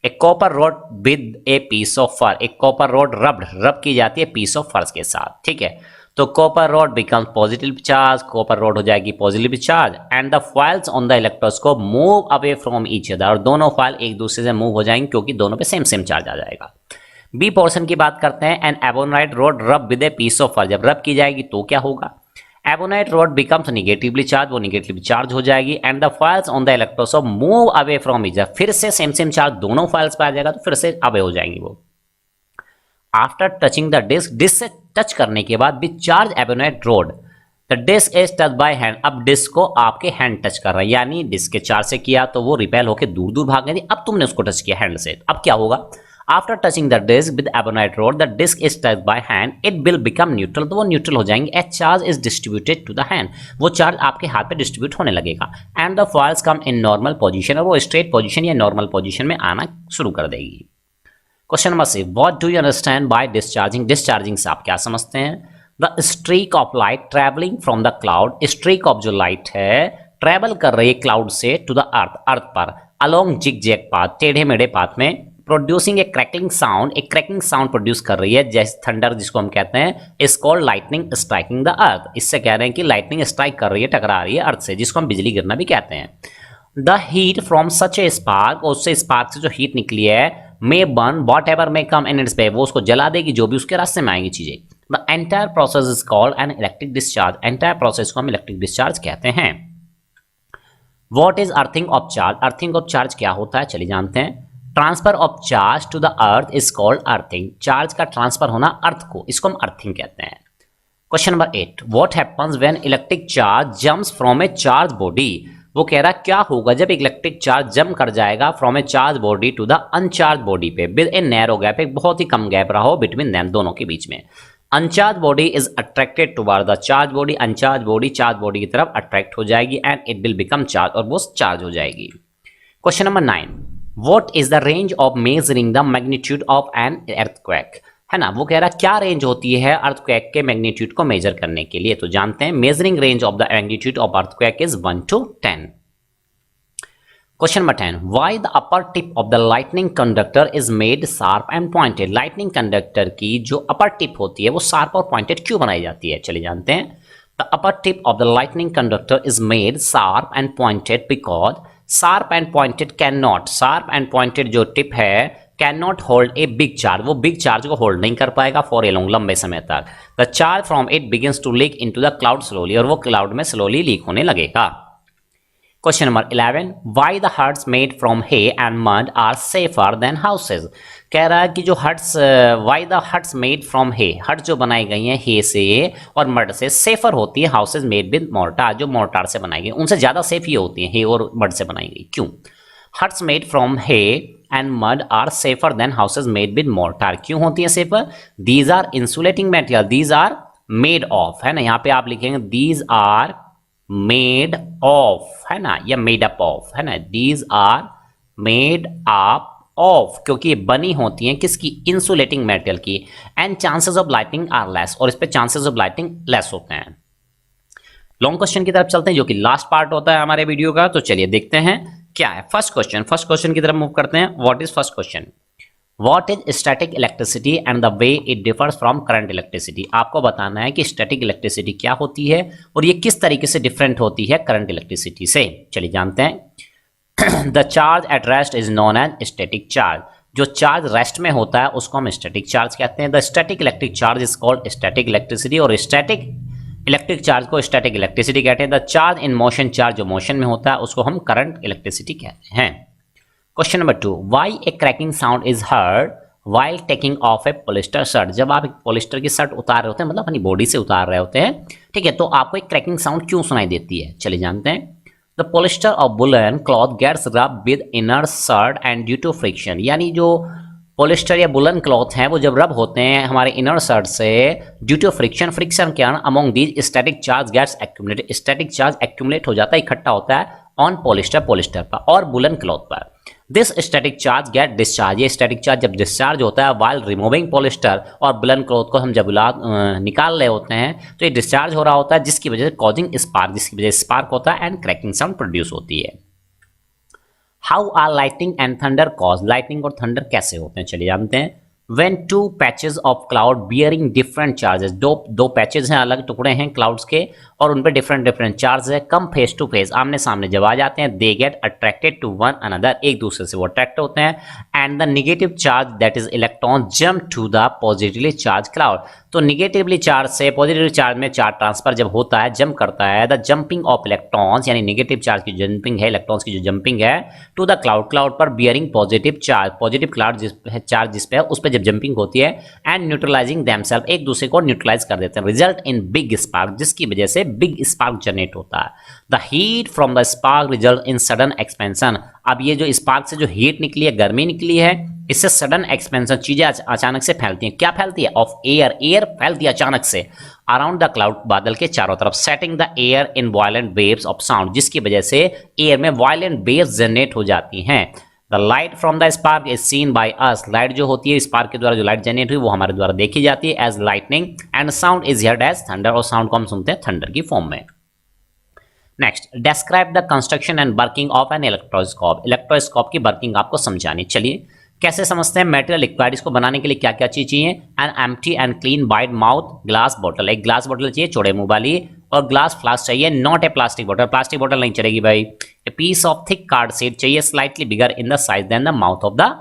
एक copper rod with a piece of fur, एक कॉपर रॉड रब की जाती है पीस ऑफ फर्स के साथ, ठीक है। तो copper rod becomes positive charge, copper rod हो जाएगी positive charge, and the foils on the electroscope move away from each other, और दोनों फॉइल एक दूसरे से मूव हो जाएंगे क्योंकि दोनों पे सेम सेम चार्ज आ जाएगा। बी पोर्शन की बात करते हैं, एन एबोनाइट रॉड रब विद ए पीस ऑफ फर, जब रब की जाएगी तो क्या होगा, ebonite rod becomes negatively charge, वो नेगेटिवली चार्ज हो जाएगी, and the foils on the electroscope move away from each other, फिर से सेम सेम चार्ज दोनों फॉइल्स पे आ जाएगा तो फिर से अवे हो जाएंगी वो। After touching the disc, disc से टच करने के बाद with charge ebonite rod, the disc is touch by hand, अब डिस्क को आपके हैंड टच कर रहा है, यानी डिस्क के चार्ज से किया तो वो रिपेल होकर दूर दूर भाग गई थी, अब तुमने उसको टच किया हैंड से, अब क्या होगा, after touching the disc with ebonite rod, the disc is touch by hand, it will become neutral, तो वो न्यूट्रल हो जाएंगे, a charge is distributed to the hand, वो चार्ज आपके हाथ पे डिस्ट्रीब्यूट होने लगेगा, and the foils come in normal position, और वो स्ट्रेट पोजीशन या नॉर्मल पोजीशन में आना शुरू कर देगी। Question number 6, what do you understand by discharging, discharging से आप क्या समझते हैं। The streak of light travelling from the cloud, streak of जो लाइट है ट्रेवल कर रही है क्लाउड से टू द अर्थ, अर्थ पर, अलोंग जिग जैग पाथ, टेढ़े मेढ़े पाथ में, प्रोड्यूसिंग ए क्रैकलिंग साउंड, एक क्रैकिंग साउंड प्रोड्यूस कर रही है, जैसे थंडर जिसको हम कहते हैं, is called lightning striking the earth, इससे कह रहे हैं कि लाइटनिंग स्ट्राइक कर रही है, टकरा रही है अर्थ से, जिसको हम बिजली गिरना भी कहते हैं। The heat from such a spark, उससे स्पार्क से जो हीट निकली है, may burn whatever may come in its way, वो उसको जला देगी जो भी उसके रास्ते में आएंगी चीजें। The entire process is called an electric discharge, entire process को हम इलेक्ट्रिक डिस्चार्ज कहते हैं। What is earthing of charge, earthing of charge क्या होता है, चलिए जानते हैं। Transfer of charge to the earth is called earthing, charge का ट्रांसफर होना अर्थ को, इसको हम अर्थिंग कहते हैं। Question number 8, what happens when electric charge jumps from a charge body, वो कह रहा क्या होगा जब इलेक्ट्रिक चार्ज जम कर जाएगा from a charge body to the uncharge body पे, विद ए नैरो गैप, एक बहुत ही कम गैप रहा हो बिटवीन देम, दोनों के बीच में। Uncharged body is attracted toward the charge body, uncharge body charge body की तरफ अट्रैक्ट हो जाएगी, and it will become charge, और वो चार्ज हो जाएगी। Question number 9, what is the range of measuring the magnitude of an earthquake, है ना, वो कह रहा क्या रेंज होती है अर्थक्वेक के मैग्नीट्यूड को मेजर करने के लिए, तो जानते हैं measuring range of the magnitude of earthquake is 1 to 10। Question number 10, why the upper tip of the lightning conductor is made sharp and pointed, lightning conductor की जो अपर टिप होती है वो शार्प और पॉइंटेड क्यों बनाई जाती है, चलिए जानते हैं। The upper tip of the lightning conductor is made sharp and pointed because sharp and pointed can not, sharp and pointed जो टिप है can not hold a big charge, वो बिग चार्ज को होल्ड नहीं कर पाएगा फॉर ए लॉन्ग, लंबे समय तक। The charge from it begins to leak into the cloud slowly, और वो क्लाउड में स्लोली लीक होने लगेगा। Question number 11, why the huts made from hay and mud are safer than houses, कह रहा है कि जो huts, why the huts made from hay, hut जो बनाई गई हैं हे से और मड से, सेफर होती है हाउसेज मेड विद मोर्टार, जो मोर्टार से बनाई गई उनसे ज्यादा सेफ ही होती हैं, हे और मड से बनाई गई, क्यों। Huts made from hay and mud are safer than houses made with mortar, क्यों होती है safer, these are insulating material, these are made of, है ना, यहाँ पे आप लिखेंगे दीज आर मेड ऑफ, है ना, या मेड अप ऑफ, है ना, these are made up of, क्योंकि ये बनी होती हैं किसकी, इंसुलेटिंग मटेरियल की, and chances of lighting are less, और इस पे चांसेस ऑफ लाइटिंग लेस होते हैं। लॉन्ग क्वेश्चन की तरफ चलते हैं जो कि लास्ट पार्ट होता है हमारे वीडियो का, तो चलिए देखते हैं क्या है। फर्स्ट क्वेश्चन की तरफ मूव करते हैं। What is first question, what is static electricity and the way it differs from current electricity, आपको बताना है कि स्टैटिक इलेक्ट्रिसिटी क्या होती है और ये किस तरीके से डिफरेंट होती है करंट इलेक्ट्रिसिटी से, चलिए जानते हैं। The charge at rest is known as static charge, जो चार्ज रेस्ट में होता है उसको हम स्टैटिक चार्ज कहते हैं। The static electric charge is called static electricity, और स्टैटिक इलेक्ट्रिक चार्ज को स्टैटिक इलेक्ट्रिसिटी कहते हैं। The charge in motion, charge जो मोशन में होता है उसको हम करंट इलेक्ट्रिसिटी कहते हैं। Question number 2, why a cracking sound is heard while taking of A polyester shirt. जब आप एक पॉलिस्टर की शर्ट उतार रहे होते हैं, मतलब अपनी बॉडी से उतार रहे होते हैं, ठीक है, तो आपको एक क्रैकिंग साउंड क्यों सुनाई देती है, चलिए जानते हैं। The polyester of woollen cloth gets rub with inner shirt and due to friction, यानी जो पॉलिस्टर या वुलन क्लॉथ हैं वो जब रब होते हैं हमारे इनर शर्ट से ड्यू टू फ्रिक्शन, फ्रिक्शन के कारण among these static charge gets accumulated, static charge accumulate हो जाता है, इकट्ठा होता है ऑन पॉलिस्टर, पॉलिस्टर पर और वुलन क्लॉथ पर। This static charge get discharge, ये स्टैटिक चार्ज जब डिस्चार्ज होता है वाइल रिमूविंग पॉलिस्टर और वुलन क्लॉथ को हम जब निकाल रहे होते हैं तो ये डिस्चार्ज हो रहा होता है, जिसकी वजह से कॉजिंग स्पार्क, जिसकी वजह से स्पार्क होता है एंड क्रैकिंग साउंड प्रोड्यूस होती है। How are lightning and thunder cause, lightning और थंडर कैसे होते हैं, चलिए जानते हैं। When two patches of cloud bearing different charges, दो पैचेज हैं, अलग टुकड़े हैं क्लाउड्स के और उन पे डिफरेंट चार्ज है, कम फेस टू फेस, आमने सामने जब आ जाते हैं, they get attracted to one another, एक दूसरे से वो अट्रैक्ट होते हैं, and the negative charge that is electron jump to the positively charge cloud, तो निगेटिवली चार्ज से पॉजिटिव चार्ज में चार्ज ट्रांसफर जब होता है, जंप करता है, द जंपिंग ऑफ इलेक्ट्रॉन्स, यानी निगेटिव चार्ज की जंपिंग है, इलेक्ट्रॉन्स की जो जंपिंग है टू द क्लाउड, क्लाउड पर bearing positive charge, positive cloud charge जिस पे है उस पर जब जंपिंग होती है, एंड न्यूट्रलाइजिंग देमसेल्फ, एक दूसरे को न्यूट्रलाइज कर देते हैं, रिजल्ट इन बिग स्पार्क, जिसकी वजह से बिग स्पार्क जनरेट होता है। The heat from the spark result in sudden expansion, अब ये जो स्पार्क से जो हीट निकली है, गर्मी निकली है, इससे सडन एक्सपेंशन, चीजें अचानक से फैलती हैं, क्या फैलती है, ऑफ एयर, एयर फैलती है अचानक से अराउंड द क्लाउड, बादल के चारों तरफ, setting the air in violent waves of sound, जिसकी वजह से एयर में वायलेंट वेव्स जनरेट हो जाती हैं। The light from the spark is seen by us, light जो होती है स्पार्क के द्वारा जो लाइट जनरेट हुई वो हमारे द्वारा देखी जाती है as lightning, and sound is heard as thunder, और साउंड को हम सुनते हैं थंडर की फॉर्म में। Next, describe the construction and working of an electroscope, electroscope की वर्किंग आपको समझानी, चलिए कैसे समझते हैं। मेटेरियल लिक्विड, इसको बनाने के लिए क्या क्या चीज चाहिए, an empty and clean wide mouth glass bottle, एक ग्लास बॉटल चाहिए चौड़े मुंह वाली, और ग्लास फ्लास्क चाहिए, not a plastic bottle, plastic bottle नहीं चलेगी भाई। A piece of thick card sheet चाहिए, slightly bigger in the size than the mouth of the,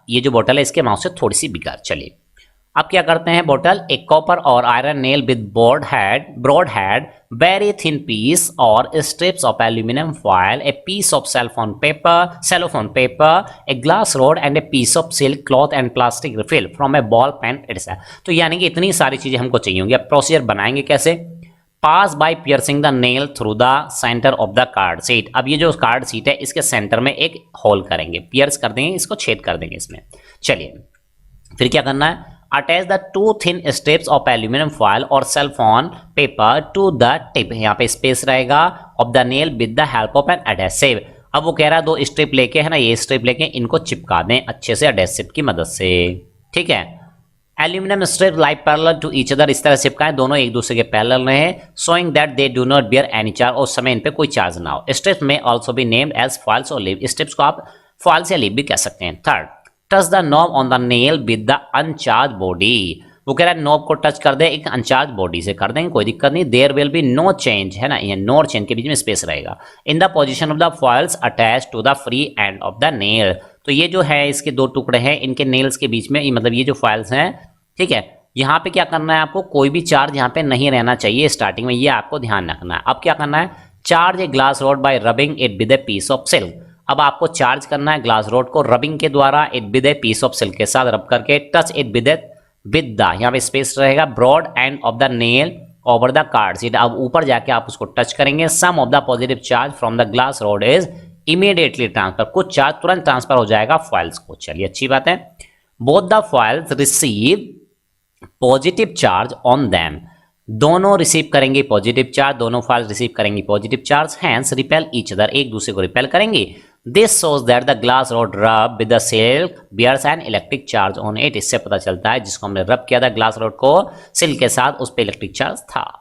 ये जो बॉटल है इसके माउथ से थोड़ी सी बिगर। चलिए अब क्या करते हैं, बॉटल एक कॉपर और iron nail with broad head very thin piece और strips of aluminium foil, a piece of cellophane paper, a glass rod and a piece of silk cloth and plastic refill from a ball pen etcetera. तो यानी कि इतनी सारी चीजें हमको चाहिए होंगी। अब प्रोसीजर बनाएंगे कैसे, pass by piercing the nail through the centre of the card sheet, अब ये जो कार्ड शीट है इसके सेंटर में एक होल करेंगे, पियर्स कर देंगे, इसको छेद कर देंगे इसमें। चलिए फिर क्या करना है, attach the two thin strips of aluminium foil और cellophane paper to the tip, यहाँ पे स्पेस रहेगा of the nail with the help of an adhesive. अब वो कह रहा है दो स्ट्रिप लेके, है ना, ये स्ट्रिप लेके इनको चिपका दें अच्छे से एडहेसिव की मदद से, ठीक है। Aluminium strip lie parallel to each other, इस तरह चिपकाएं दोनों एक दूसरे के पैरेलल रहे, showing that they do not bear any charge, और समय इन पे कोई चार्ज ना हो। स्ट्रिप्स में also be named as foils और लीव, स्ट्रिप्स को आप फॉइल्स या लीव भी कह सकते हैं। Third, touch the knob on the nail with the uncharge body, वो कह रहा है नॉब को टच कर दे एक अनचार्ज बॉडी से, कर देंगे कोई दिक्कत नहीं। There will be no change, है ना, ये नो चेंज के बीच में स्पेस रहेगा। In the position of the foils attach to the free end of the nail, तो ये जो है इसके दो टुकड़े हैं, इनके नेल्स के बीच में, मतलब ये जो फॉइल्स हैं, ठीक है, यहाँ पे क्या करना है आपको, कोई भी चार्ज यहाँ पे नहीं रहना चाहिए स्टार्टिंग में, ये आपको ध्यान रखना है। अब क्या करना है, charge a glass rod by rubbing it with a piece of silk, अब आपको चार्ज करना है ग्लास रोड को रबिंग के द्वारा, it with a piece of silk के साथ रब करके, टच इट विद द, यहाँ पे स्पेस रहेगा, broad end of the nail over the card sheet, अब ऊपर जाके आप उसको टच करेंगे। Some of the positive charge from the glass rod is immediately transfer, कुछ चार्ज तुरंत ट्रांसफर हो जाएगा फॉइल्स को। चलिए अच्छी बात है। Both the foils receive positive charge on them, दोनों रिसीव करेंगे पॉजिटिव चार्ज, दोनों फॉइल्स रिसीव करेंगे positive charge, hence repel each other, एक दूसरे को रिपेल करेंगे। This shows that the glass rod rub with the silk bears an electric charge on it, इससे पता चलता है जिसको हमने रब किया था ग्लास रोड को सिल्क के साथ, उस पर इलेक्ट्रिक चार्ज था।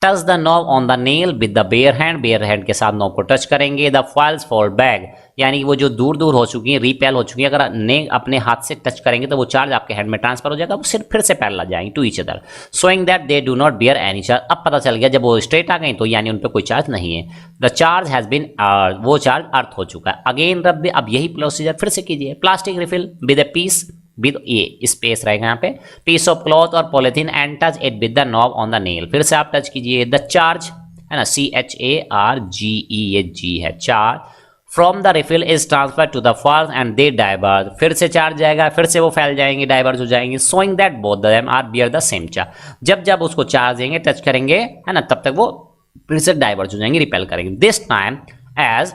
Touch the knob on the nail with the bare hand के साथ नॉब को टच करेंगे। द फॉइल्स फॉल बैक, यानी वो जो दूर दूर हो चुकी हैं, रिपेल हो चुकी हैं, अगर नेल अपने हाथ से टच करेंगे तो वो चार्ज आपके हैंड में ट्रांसफर हो जाएगा, वो सिर्फ फिर से पैरेलल जाएंगे to each other, showing that they do not bear any charge. अब पता चल गया जब वो स्ट्रेट आ गई तो यानी उन पर कोई चार्ज नहीं है। द चार्ज हैज बीन अर्थ, वो चार्ज अर्थ हो चुका है। अगेन रब, अब यही प्रोसीजर फिर से कीजिए। Plastic refill with a peace with ये स्पेस रहेगा यहाँ पे, पीस ऑफ क्लॉथ और polythene and touch it with the knob on the nail. फिर से आप टच कीजिए, द चार्ज है ना, CHARGE ये G है, charge from the refill is transfer to the force and they diverge. फिर से चार्ज जाएगा, फिर से वो फैल जाएंगे, डाइवर्ज हो जाएंगे, showing that both them are bear the same charge. जब जब उसको चार्ज देंगे, टच करेंगे है ना, तब तक वो फिर से डाइवर्ज हो जाएंगे, रिपेल करेंगे। This time as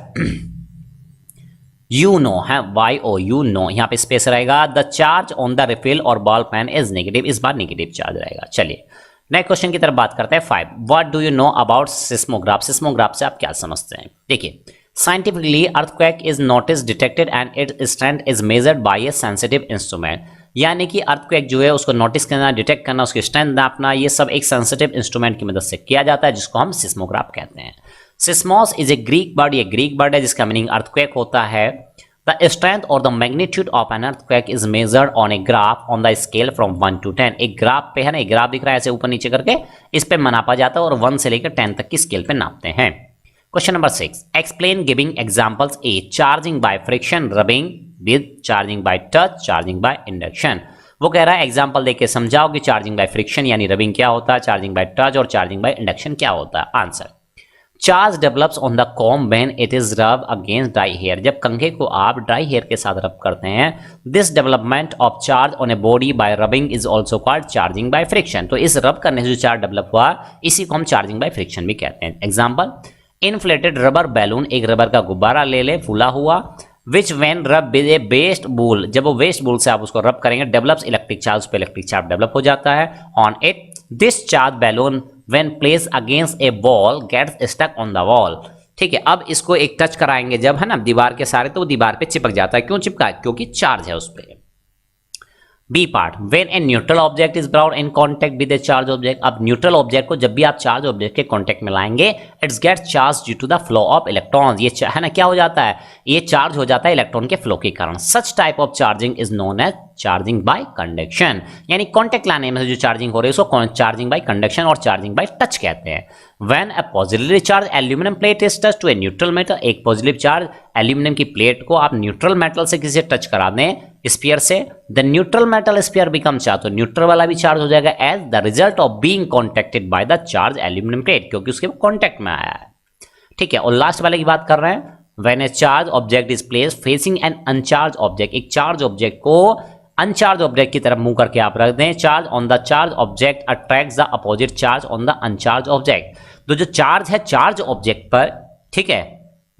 you know है, YO यू नो, यहाँ पे स्पेस रहेगा, the charge on the refill और बॉल पेन इज नेगेटिव, इस बार नेगेटिव चार्ज रहेगा। चलिए नेक्स्ट क्वेश्चन की तरफ बात करते हैं। 5 what do you know about seismograph. Seismograph से आप क्या समझते हैं? देखिए, scientifically earthquake is notice detected and its strength is measured by A sensitive instrument. यानी कि अर्थक्वेक जो है उसको नोटिस करना, डिटेक्ट करना, उसकी स्ट्रेंथ नापना, ये सब एक सेंसिटिव इंस्ट्रूमेंट की मदद से किया जाता है, जिसको हम सिस्मोग्राफ कहते हैं। सिस्मोस इज ए ग्रीक वर्ड, ये ग्रीक वर्ड है जिसका मीनिंग अर्थक्वेक होता है। The strength or the magnitude of an earthquake is measured on a graph on the scale from 1 to 10। एक ग्राफ पे है ना, एक ग्राफ दिख रहा है ऐसे ऊपर नीचे करके, इस पे नापा जाता है और 1 से लेकर 10 तक की स्केल पे नापते हैं। Question number 6, explain giving examples. A, charging by friction, rubbing with, charging by touch, charging by induction. वो कह रहा है एग्जाम्पल देके समझाओ कि चार्जिंग बाय फ्रिक्शन यानी रबिंग क्या होता है, चार्जिंग बाय टच और चार्जिंग बाय इंडक्शन क्या होता है। Answer, charge develops on the comb when it is रब अगेंस्ट ड्राई हेयर। जब कंघे को आप ड्राई हेयर के साथ रब करते हैं, this development of charge on a body by rubbing is also called charging by friction. तो इस रब करने से जो चार्ज डेवलप हुआ, इसी को हम चार्जिंग बाय फ्रिक्शन भी कहते हैं। एग्जाम्पल, इन्फ्लेटेड रबर बैलून, एक रबर का गुब्बारा ले ले फूला हुआ, विच वेन रब विद ए वेस्ट बूल, जब वो वेस्ट बूल से आप उसको रब करेंगे, डेवलप्स इलेक्ट्रिक चार्ज, उस पर इलेक्ट्रिक चार्ज डेवलप हो जाता है। On it this charge balloon when placed against a wall gets stuck on the wall। ठीक है, अब इसको एक टच कराएंगे जब है ना दीवार के सारे, तो वो दीवार पे चिपक जाता है। क्यों चिपका? क्योंकि चार्ज है उस पे। B part, when a neutral object is brought in contact with a charge object. अब न्यूट्रल ऑब्जेक्ट को जब भी आप चार्ज ऑब्जेक्ट के कांटेक्ट में लाएंगे, it's get charge due to the flow of electrons. ये है ना क्या हो जाता है, ये चार्ज हो जाता है इलेक्ट्रॉन के फ्लो के कारण। Such type of charging is known as charging by conduction. यानी कांटेक्ट लाने में जो चार्जिंग हो रही है उसको चार्जिंग बाय कंडक्शन और चार्जिंग बाय टच कहते हैं। When a positively charge aluminium plate is touch to a neutral metal, एक पॉजिटिव चार्ज एल्यूमिनियम की प्लेट को आप न्यूट्रल मेटल से किसी टच करा दें, स्फीयर से, the neutral metal sphere become charge, तो न्यूट्रल वाला भी चार्ज हो जाएगा as the result of being contacted by the charge aluminium plate, क्योंकि उसके कॉन्टेक्ट में आया है। ठीक है, और लास्ट वाले की बात कर रहे हैं, when A charge object is placed facing an अनचार्ज object, एक चार्ज ऑब्जेक्ट को अनचार्ज ऑब्जेक्ट की तरफ मुंह करके आप रख दें, charge on the charge object attracts the opposite charge on the अनचार्ज object. तो जो चार्ज है चार्ज ऑब्जेक्ट पर, ठीक है,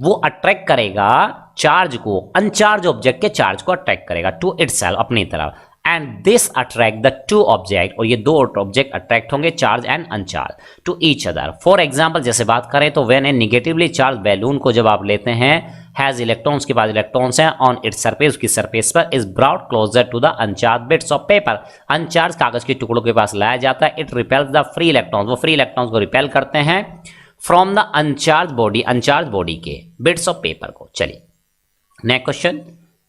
वो अट्रैक्ट करेगा चार्ज को, अनचार्ज ऑब्जेक्ट के चार्ज को अट्रैक्ट करेगा टू इटसेल्फ, अपनी तरफ, and this attract the two object, और ये दो ऑब्जेक्ट अट्रैक्ट होंगे charge and uncharge to each other. For example जैसे बात करें तो when a negatively charge balloon को जब आप लेते हैं, हैज इलेक्ट्रॉन्स, के पास इलेक्ट्रॉन्स हैं, ऑन इट्स सरफेस, उसकी सरफेस पर, is brought closer to the uncharge bits of paper, अनचार्ज कागज के टुकड़ों के पास लाया जाता है। It repels the free electrons, वो फ्री इलेक्ट्रॉन्स को रिपेल करते हैं from the uncharge body, uncharge body के बिट्स ऑफ पेपर को। चलिए next question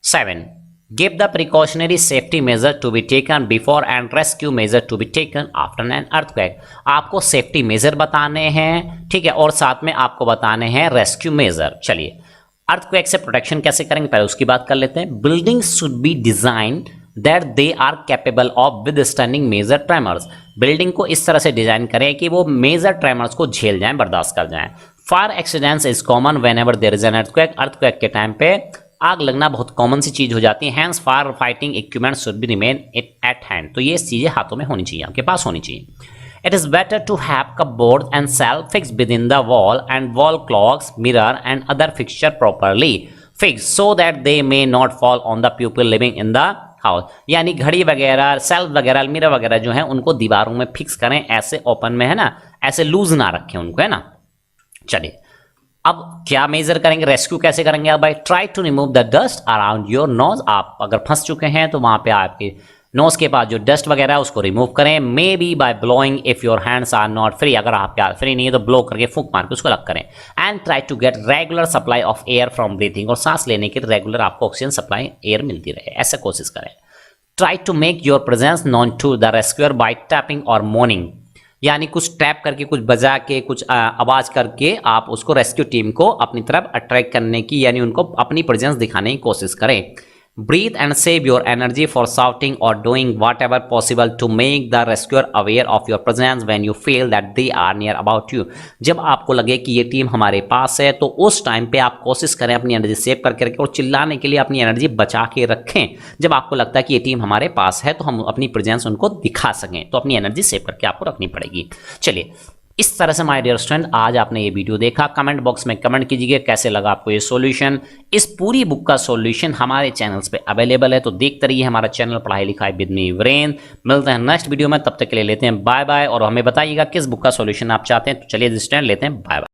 7, give the precautionary safety measure to be taken before and rescue measure to be taken after an earthquake. आपको सेफ्टी मेजर बताने हैं, ठीक है, और साथ में आपको बताने हैं रेस्क्यू मेजर। चलिए अर्थक्वेक से प्रोटेक्शन कैसे करेंगे पहले उसकी बात कर लेते हैं। Buildings should be designed that they are capable of withstanding major tremors. Building को इस तरह से डिजाइन करें कि वो मेजर ट्रेमर्स को झेल जाएं, बर्दाश्त कर जाएं। Fire accidents is common whenever there is an earthquake. Earthquake के टाइम पे आग लगना बहुत कॉमन सी चीज हो जाती है। Hence fire fighting equipment should be remain at hand, तो ये चीजें हाथों में होनी चाहिए, आपके पास होनी चाहिए। It is better to have cupboard and shelf fixed within the wall and wall clocks, mirror and other fixture properly fixed so that they may not fall on the people living in the house। यानी घड़ी वगैरह, सेल्फ वगैरह, अलमीरा वगैरह जो है उनको दीवारों में फिक्स करें, ऐसे ओपन में है ना, ऐसे लूज ना रखें उनको, है ना। चलिए अब क्या मेजर करेंगे, रेस्क्यू कैसे करेंगे आप भाई। Try to remove the dust around your nose. आप अगर फंस चुके हैं तो वहां पे आपके नोज के पास जो डस्ट वगैरह है उसको रिमूव करें। May be by blowing if your hands are not free, अगर आपके हाथ फ्री नहीं है तो ब्लो करके फूंक मार के उसको अलग करें। And try to get regular supply of air from breathing, और सांस लेने के रेगुलर आपको ऑक्सीजन सप्लाई एयर मिलती रहे, ऐसे कोशिश करें। Try to make your presence known to the rescuer by tapping or moaning, यानी कुछ टैप करके, कुछ बजा के, कुछ आवाज करके आप उसको रेस्क्यू टीम को अपनी तरफ अट्रैक्ट करने की, यानी उनको अपनी प्रेजेंस दिखाने की कोशिश करें। Breathe and save your energy for shouting or doing whatever possible to make the rescuer aware of your presence when you feel that they are near about you. जब आपको लगे कि ये टीम हमारे पास है तो उस टाइम पे आप कोशिश करें अपनी एनर्जी सेव करके रखें और चिल्लाने के लिए अपनी एनर्जी बचा के रखें। जब आपको लगता है कि ये टीम हमारे पास है तो हम अपनी प्रेजेंस उनको दिखा सकें, तो अपनी एनर्जी सेव करके आपको रखनी पड़ेगी। चलिए, इस तरह से माय डियर स्टूडेंट आज आपने ये वीडियो देखा। कमेंट बॉक्स में कमेंट कीजिएगा कैसे लगा आपको ये सॉल्यूशन। इस पूरी बुक का सॉल्यूशन हमारे चैनल्स पे अवेलेबल है, तो देखते रहिए हमारा चैनल पढ़ाई लिखाई विद मी वीरेंद्र। मिलते हैं नेक्स्ट वीडियो में, तब तक के लिए लेते हैं बाय बाय। और हमें बताइएगा किस बुक का सॉल्यूशन आप चाहते हैं। तो चलिए स्टूडेंट लेते हैं बाय बाय।